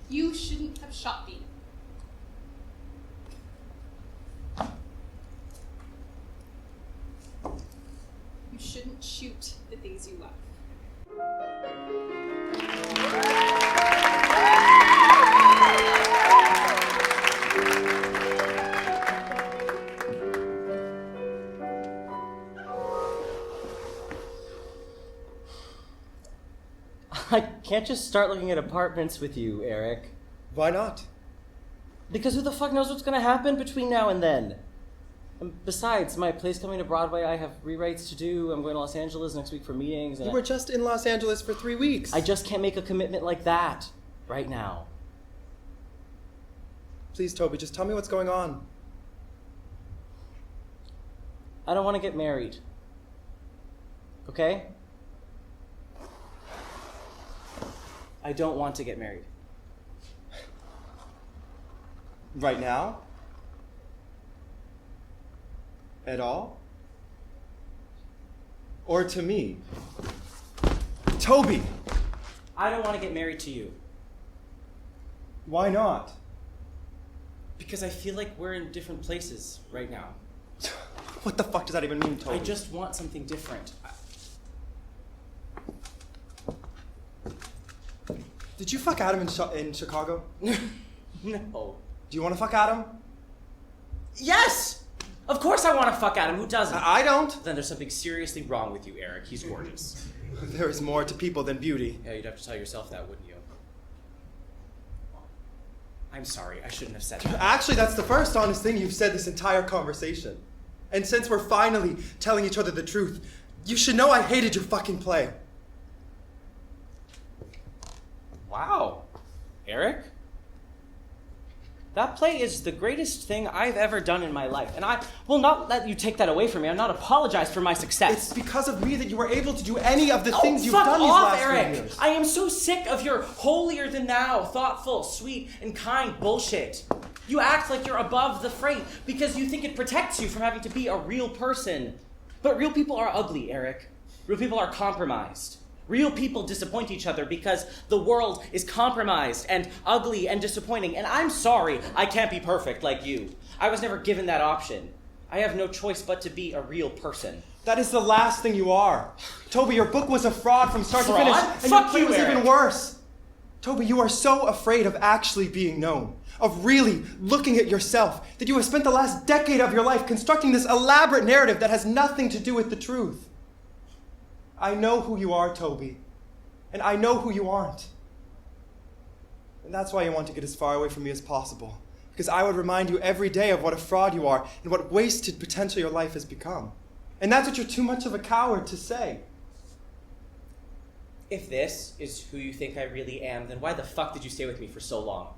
You shouldn't have shot me. You shouldn't shoot the things you love. I can't just start looking at apartments with you, Eric. Why not? Because who the fuck knows what's gonna happen between now and then? And besides, my play's coming to Broadway, I have rewrites to do, I'm going to Los Angeles next week for meetings, and You were just in Los Angeles for 3 weeks. I just can't make a commitment like that right now. Please, Toby, just tell me what's going on. I don't want to get married. Okay? I don't want to get married. Right now? At all? Or to me? Toby! I don't want to get married to you. Why not? Because I feel like we're in different places right now. What the fuck does that even mean, Toby? I just want something different. Did you fuck Adam in Chicago? No. Do you want to fuck Adam? Yes! Of course I want to fuck Adam. Who doesn't? I don't. Then there's something seriously wrong with you, Eric. He's gorgeous. There is more to people than beauty. Yeah, you'd have to tell yourself that, wouldn't you? I'm sorry. I shouldn't have said that. Actually, that's the first honest thing you've said this entire conversation. And since we're finally telling each other the truth, you should know I hated your fucking play. Wow. Eric? That play is the greatest thing I've ever done in my life. And I will not let you take that away from me. I'll not apologize for my success. It's because of me that you were able to do any of the things you've done these last few years. I am so sick of your holier-than-thou, thoughtful, sweet, and kind bullshit. You act like you're above the fray because you think it protects you from having to be a real person. But real people are ugly, Eric. Real people are compromised. Real people disappoint each other because the world is compromised and ugly and disappointing. And I'm sorry I can't be perfect like you. I was never given that option. I have no choice but to be a real person. That is the last thing you are. Toby, your book was a fraud from start to finish. And Fuck your play you, was Eric. even worse. Toby, you are so afraid of actually being known, of really looking at yourself, that you have spent the last decade of your life constructing this elaborate narrative that has nothing to do with the truth. I know who you are, Toby, and I know who you aren't. And that's why you want to get as far away from me as possible, because I would remind you every day of what a fraud you are and what wasted potential your life has become. And that's what you're too much of a coward to say. If this is who you think I really am, then why the fuck did you stay with me for so long?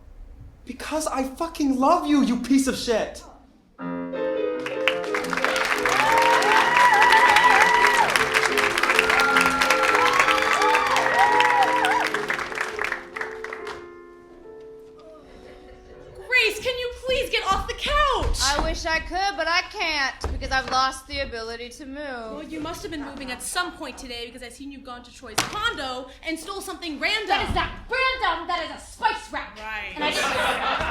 Because I fucking love you, you piece of shit! Grace, can you please get off the couch? I wish I could, but I can't because I've lost the ability to move. Well, you must have been moving at some point today because I've seen you gone to Troy's condo and stole something random. That is not random. That is a spice rack. Right. And I didn't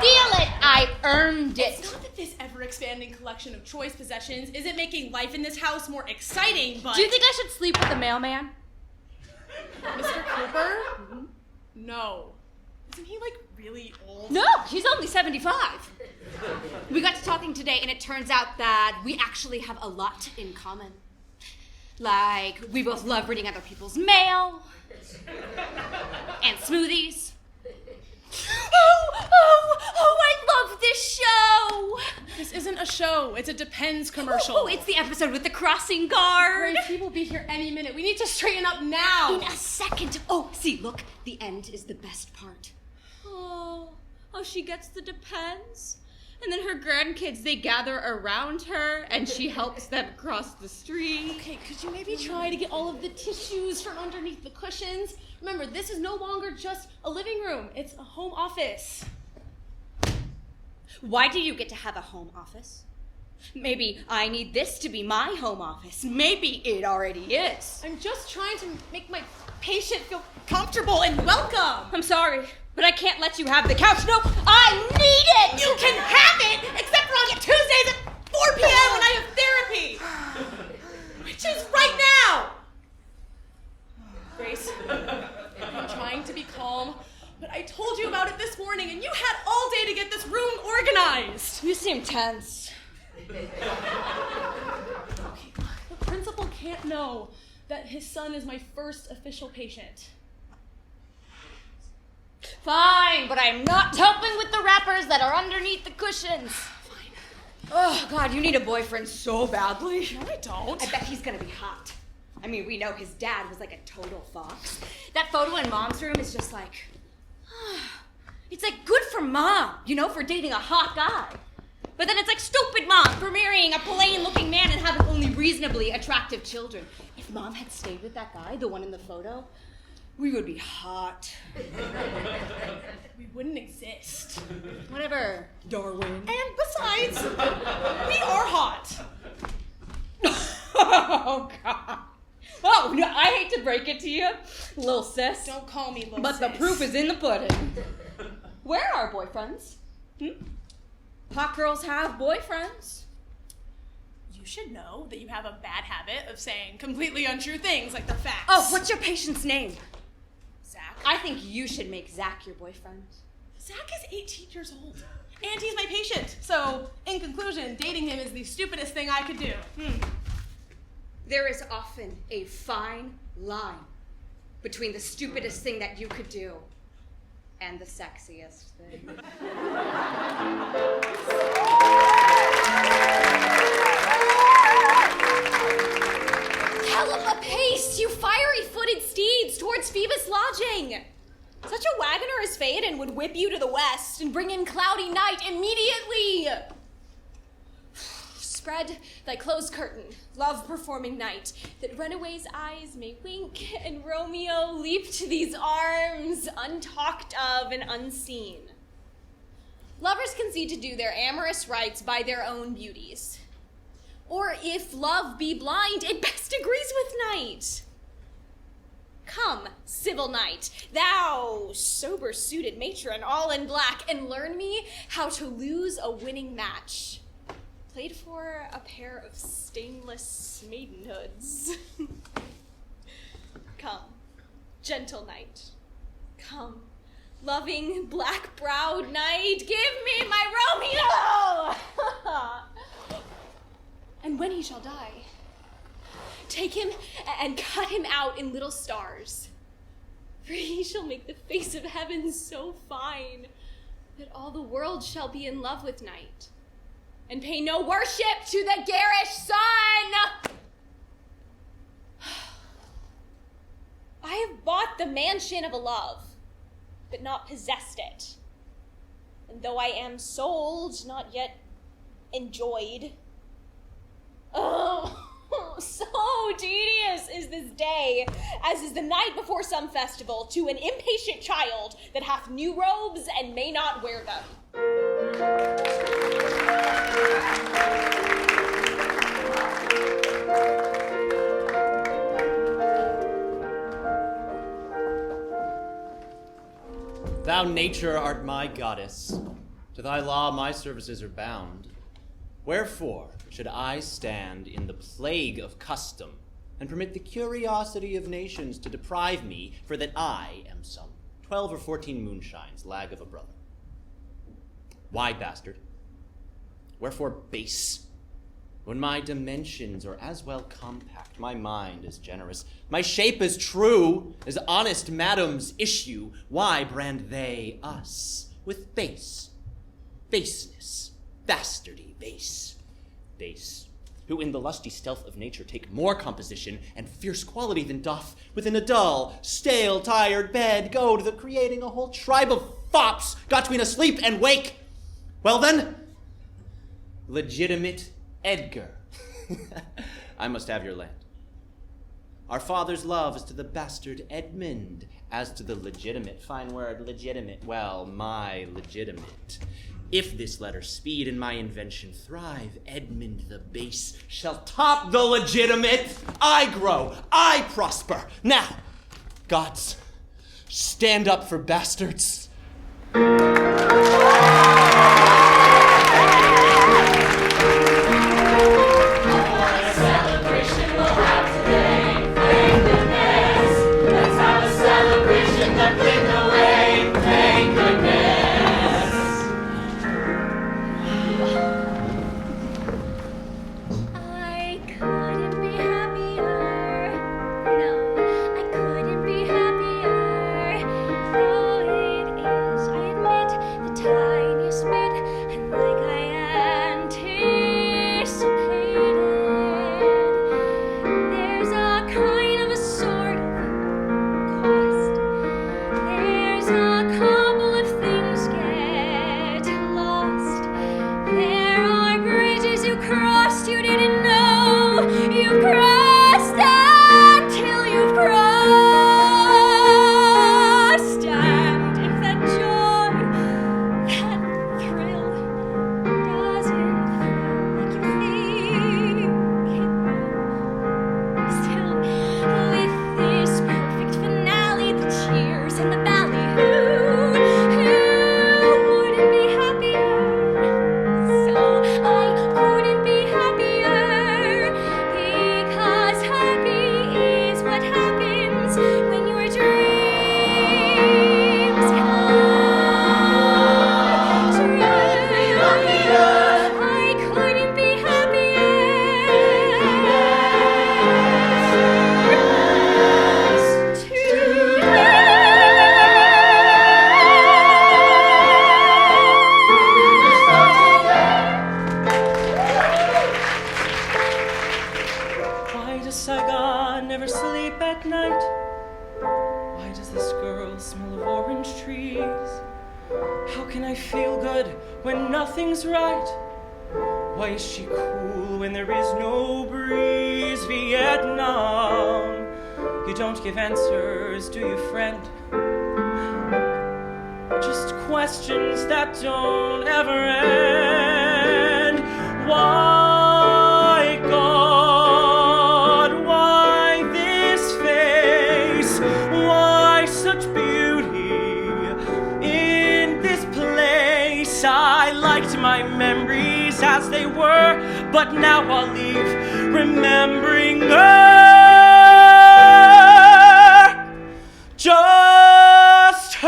steal it. I earned it. It's not that this ever-expanding collection of Troy's possessions isn't making life in this house more exciting, but... Do you think I should sleep with the mailman? Mr. Cooper? Mm-hmm. No. Isn't he, like, really old? No, he's only 75. We got to talking today, and it turns out that we actually have a lot in common. Like, we both love reading other people's mail. And smoothies. Oh, I love this show! This isn't a show. It's a Depends commercial. Oh, it's the episode with the crossing guard. Grace, he will be here any minute. We need to straighten up now. In a second. Oh, see, look, the end is the best part. Oh, she gets the Depends. And then her grandkids, they gather around her, and she helps them cross the street. Okay, could you maybe try to get all of the tissues from underneath the cushions? Remember, this is no longer just a living room. It's a home office. Why do you get to have a home office? Maybe I need this to be my home office. Maybe it already is. I'm just trying to make my patient feel comfortable and welcome. I'm sorry, but I can't let you have the couch. No, I need it! You can have it, except for on Tuesdays at 4 p.m. when I have therapy. Which is right now. Grace, I'm trying to be calm, but I told you about it this morning, and you had all day to get this room organized. You seem tense. Okay, the principal can't know that his son is my first official patient. Fine, but I'm not helping with the wrappers that are underneath the cushions. Fine. Oh, God, you need a boyfriend so badly. No, I don't. I bet he's gonna be hot. I mean, we know his dad was like a total fox. That photo in Mom's room is just like... it's like good for Mom, you know, for dating a hot guy. But then it's like stupid Mom for marrying a plain-looking man and having only reasonably attractive children. If Mom had stayed with that guy, the one in the photo, we would be hot. We wouldn't exist. Whatever, Darwin. And besides, we are hot. Oh, God. Oh, no, I hate to break it to you, little sis. Don't call me little but sis. But the proof is in the pudding. Where are boyfriends? Hot girls have boyfriends. You should know that you have a bad habit of saying completely untrue things like the facts. Oh, what's your patient's name? Zach. I think you should make Zach your boyfriend. Zach is 18 years old. And he's my patient. So, in conclusion, dating him is the stupidest thing I could do. There is often a fine line between the stupidest thing that you could do and the sexiest thing. Gallop apace, you fiery-footed steeds, towards Phoebus' lodging. Such a wagoner as Phaeton would whip you to the west and bring in cloudy night immediately. Spread thy closed curtain, love-performing night, that runaways' eyes may wink, and Romeo leap to these arms, untalked of and unseen. Lovers concede to do their amorous rites by their own beauties. Or if love be blind, it best agrees with night. Come, civil knight, thou sober-suited matron, all in black, and learn me how to lose a winning match. Played for a pair of stainless maidenhoods. Come, gentle knight. Come, loving black-browed knight, give me my Romeo! And when he shall die, take him and cut him out in little stars, for he shall make the face of heaven so fine that all the world shall be in love with night, and pay no worship to the garish sun. I have bought the mansion of a love, but not possessed it. And though I am sold, not yet enjoyed. Oh, so tedious is this day, as is the night before some festival, to an impatient child that hath new robes and may not wear them. Thou nature art my goddess, to thy law my services are bound. Wherefore should I stand in the plague of custom, and permit the curiosity of nations to deprive me, for that I am some 12 or 14 moonshines, lag of a brother? Why, bastard? Wherefore base? When my dimensions are as well compact, my mind is generous, my shape is true, as honest madams issue, why brand they us with base? Baseness, bastardy, base, who in the lusty stealth of nature take more composition and fierce quality than doth within a dull, stale, tired bed go to the creating a whole tribe of fops got between asleep and wake. Well then, legitimate Edgar, I must have your land. Our father's love is to the bastard Edmund, as to the legitimate, fine word, legitimate, well, my legitimate. If this letter speed and my invention thrive, Edmund the base shall top the legitimate. I grow, I prosper. Now, gods, stand up for bastards. But now I'll leave, remembering her, just her.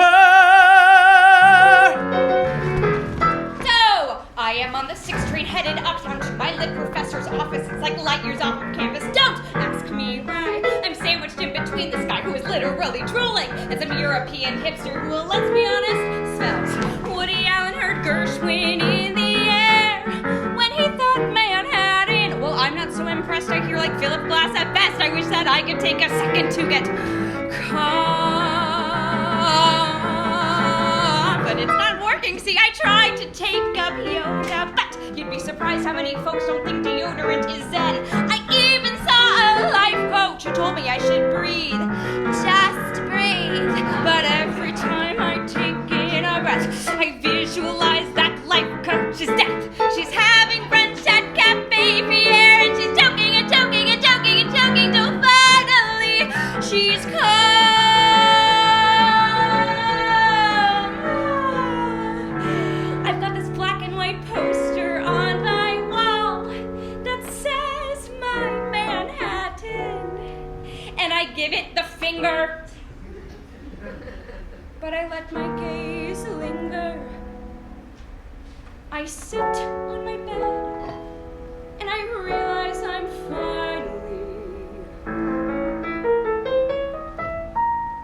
So, I am on the 6th Street headed uptown to my lit professor's office. It's like light years off from campus. Don't ask me why. I'm sandwiched in between this guy who is literally drooling and some European hipster who, let's be honest, smells Woody Allen chest. I hear like Philip Glass at best. I wish that I could take a second to get calm. But it's not working. See, I tried to take up yoga, but you'd be surprised how many folks don't think deodorant is zen. I even saw a life coach who told me I should breathe. Just breathe. But every time I take in a breath, I visualize that life coach's death. She's having brunch at Cafe Pierre, and she's joking and joking and joking and joking till finally she's calm. I've got this black and white poster on my wall that says my Manhattan, and I give it the finger. But I let my gaze linger. I sit on my bed, and I realize I'm finally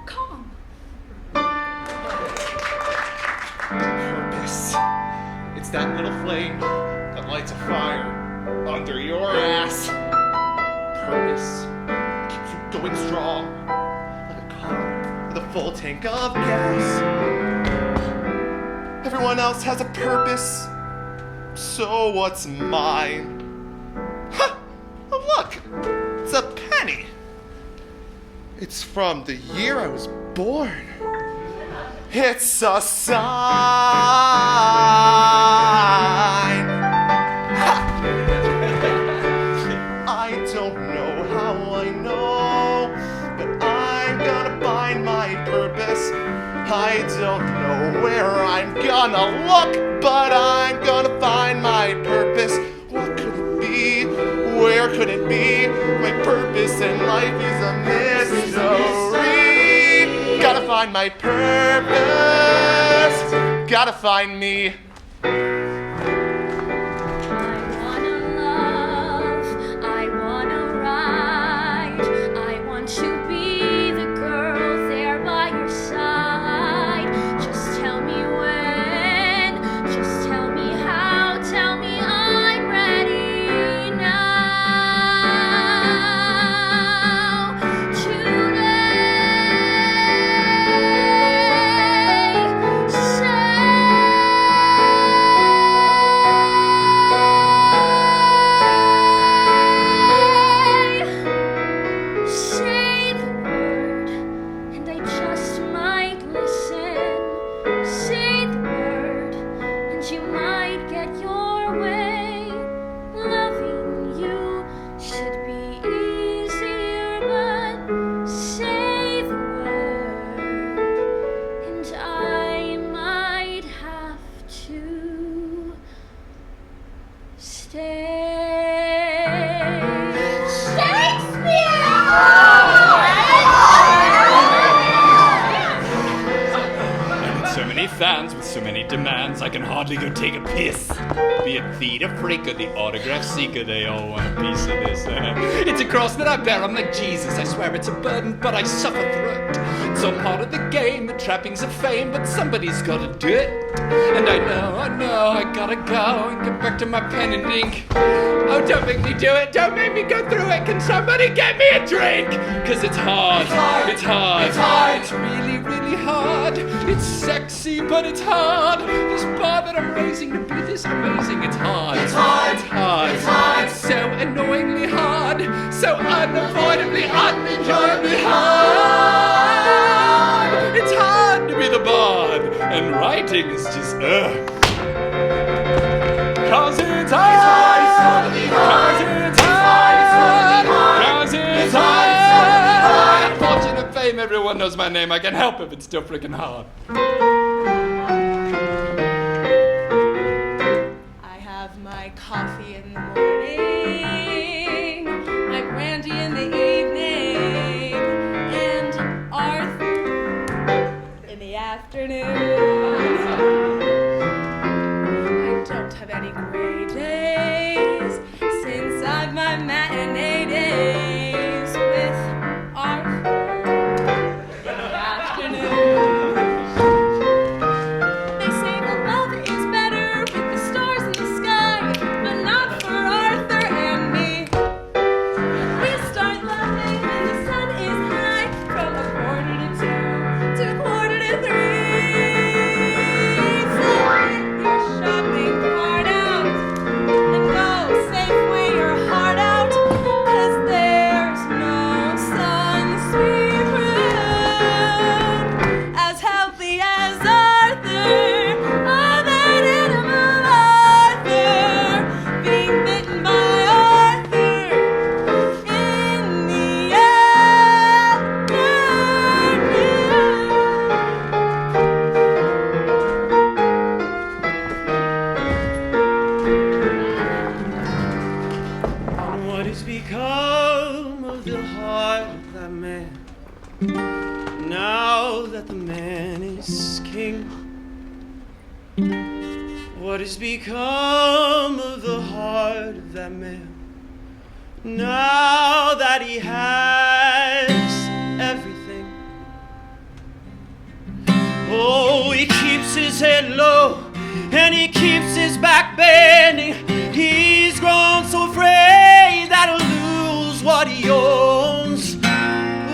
calm. Purpose. It's that little flame that lights a fire under your ass. Purpose keeps you going strong, like a car with a full tank of gas. Everyone else has a purpose, so what's mine? Ha! Oh look, it's a penny. It's from the year I was born. It's a sign. Ha! I don't know how I know, but I'm gonna find my purpose. I don't know where I'm gonna look, but I'm gonna find my purpose. What could it be? Where could it be? My purpose in life is a mystery. Gotta find my purpose. Gotta find me. Fans with so many demands, I can hardly go take a piss. Be it theater freak or the autograph seeker, they all want a piece of this. It's a cross that I bear, I'm like Jesus. I swear it's a burden, but I suffer through it. It's all part of the game, the trappings of fame, but somebody's gotta do it. And I know, I gotta go and get back to my pen and ink. Oh, don't make me do it, don't make me go through it. Can somebody get me a drink? Cause it's hard, it's hard, it's really, really hard. It's sexy, but it's hard. This bar that I'm raising to be this amazing, it's hard, it's hard, it's hard, it's hard. It's so annoyingly hard, so unavoidably, unenjoyably hard. It's hard to be the bard, and writing is just Cause it's hard, cause it's hard, cause it's hard. Fortune and fame, everyone knows my name. I can help if it's still freaking hard. I have my coffee in the morning, my brandy in the evening, and Arthur in the afternoon. I don't have any gray days since I've my matinee days with Arthur in the afternoon. They say the love is better with the stars in the sky, but not for Arthur and me. has become of the heart of that man? Now that the man is king, what has become of the heart of that man? Now that he has everything. Oh, he keeps his head low and he keeps his back bending. He's grown so afraid that he'll lose what he owns.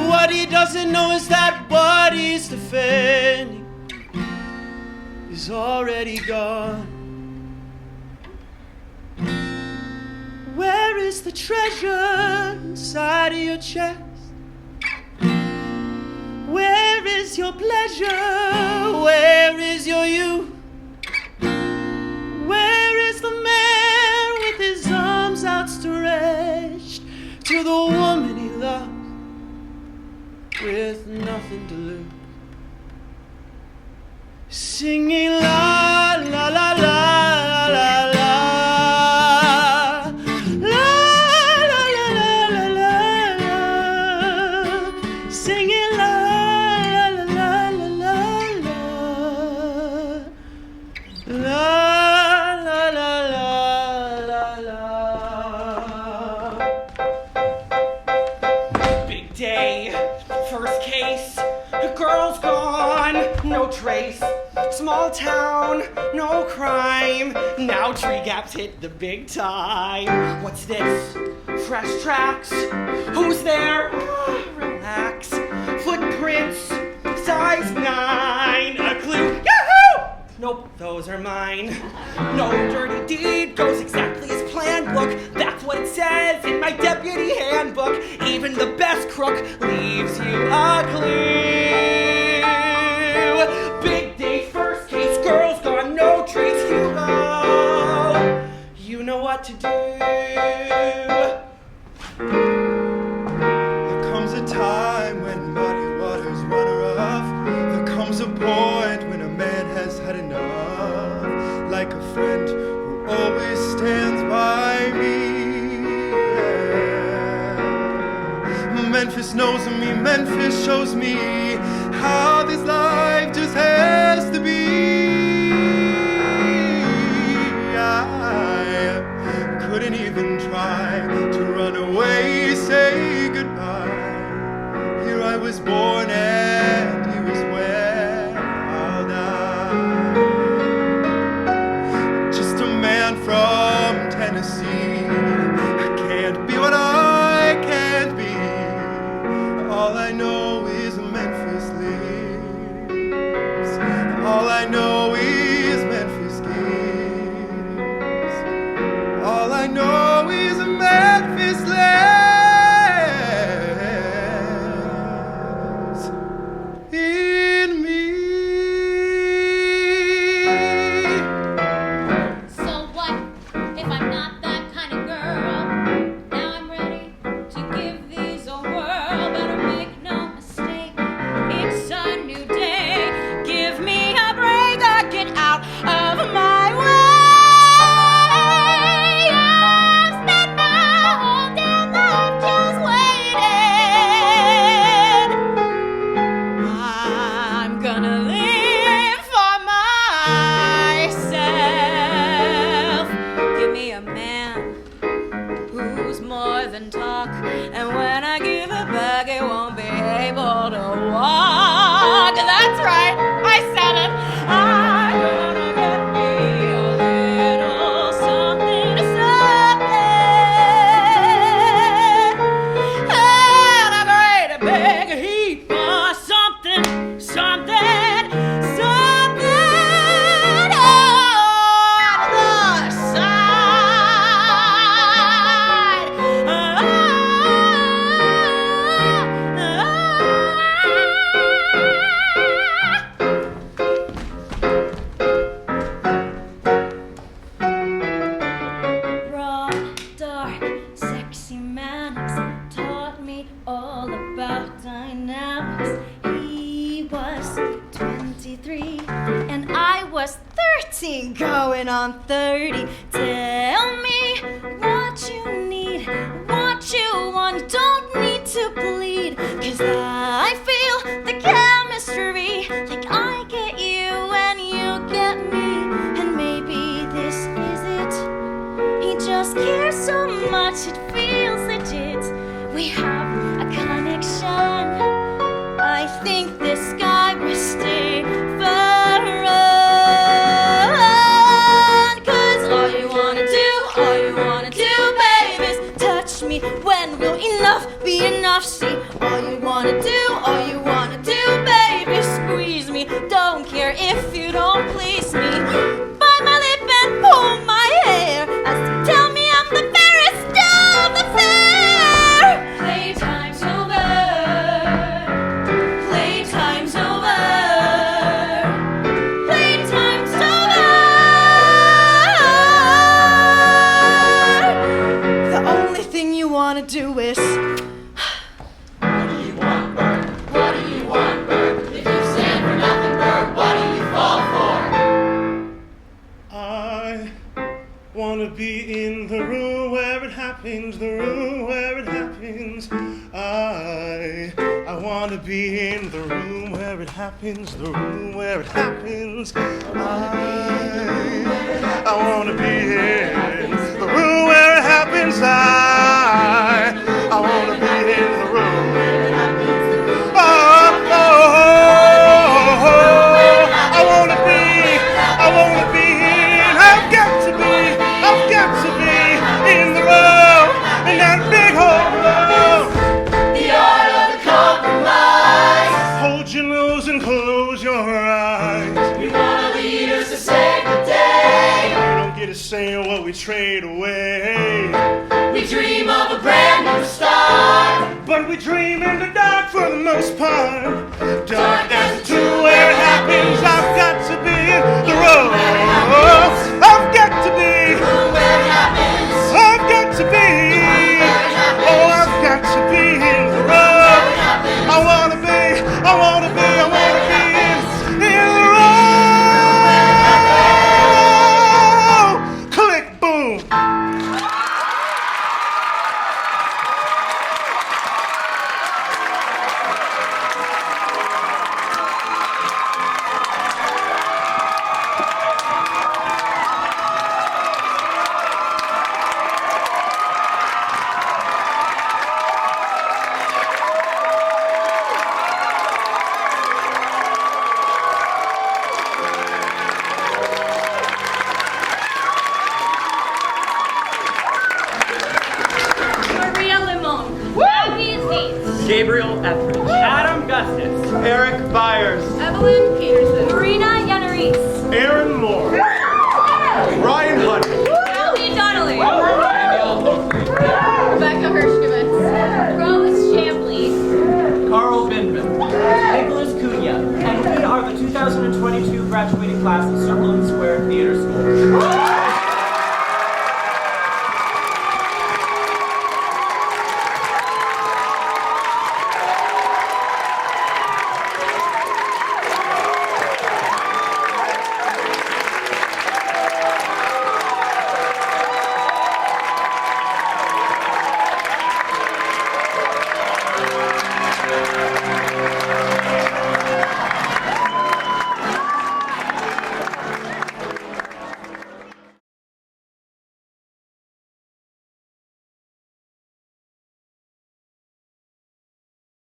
What he doesn't know is that what he's defending is already gone. Where is the treasure inside of your chest? Where is your pleasure? Where is your youth? Where is the man with his arms outstretched to the woman he loves with nothing to lose? Singing la la la la la la. Trace, small town, no crime. Now Tree Gap's hit the big time. What's this? Fresh tracks? Who's there? Relax. Footprints, size 9. A clue? Yahoo! Nope, those are mine. No dirty deed goes exactly as planned. Look, that's what it says in my deputy handbook. Even the best crook leaves you a clue. Big day, first case, girls gone, no trace, Hugo. You know what to do. There comes a time when muddy waters run rough. There comes a point when a man has had enough. Like a friend who always stands by me. Yeah. Memphis knows me, Memphis shows me how this life just has to be. I couldn't even try to run away, say goodbye. Here I was born and he was where I'll die. Just a man from Tennessee. I can't be what I can't be. All I know is Memphis lives. All I know is Memphis gives. All I know is Memphis lives in me. So what if I'm not that kind of girl? Now I'm ready to give these a whirl. Better make no mistake, it's a new day. Give me a break or get out of my way. I've spent my whole damn life just waiting. I'm gonna live for myself. Give me a man who's more than talk, and when I give a bag, he won't be able to walk. That's right, I said it. I'm gonna get me a little something to something, and a great big heap of something, something, something on the side. Broad, dark, sexy manners taught me all about dynamics. He was 23 and I was 13, going on 30. Tell me what you need, what much it feels legit. We have a connection. I think this guy will stay forever. Cause all you wanna do, baby, is touch me. When will enough be enough? See, all you wanna do, baby, squeeze me. Don't care if you don't please me. Bite my lip and pull my hair as to tell me I'm the fairest of the fair. Playtime's over. Playtime's over. Playtime's over. The only thing you wanna do is. What do you want, bird? What do you want, bird? If you stand for nothing, bird, what do you fall for? I wanna be in the room where it happens, the room where it happens. I wanna be in the room where it happens, the room where it happens. I wanna be in the room where it happens. I wanna be in the room. I wanna be in. I've got to be in the room, in that big whole room. The art of the compromise. Hold your nose and close your eyes. We want our leaders to save the day. We don't get to say what we trade away. We dream of a brand new start, but we dream in the dark for the most part. Dark as the two where it happens. I've got to be in the room. I've got to be. where it happens. I've got to be. Oh, I've got to be in the room. I wanna be in the room. Click, boom. Maria Limon. Gabriel Etheridge. Adam Gustis. Eric Byers. Evelyn Peterson. Marina Yanaris. Aaron Moore. Ryan Hunt. Ellie Donnelly. Rebecca Hershkovitz. Rose Chambley. Carl Bindman. Nicholas Cunha. And we are the 2022 graduating class of Circle and Square Theater School.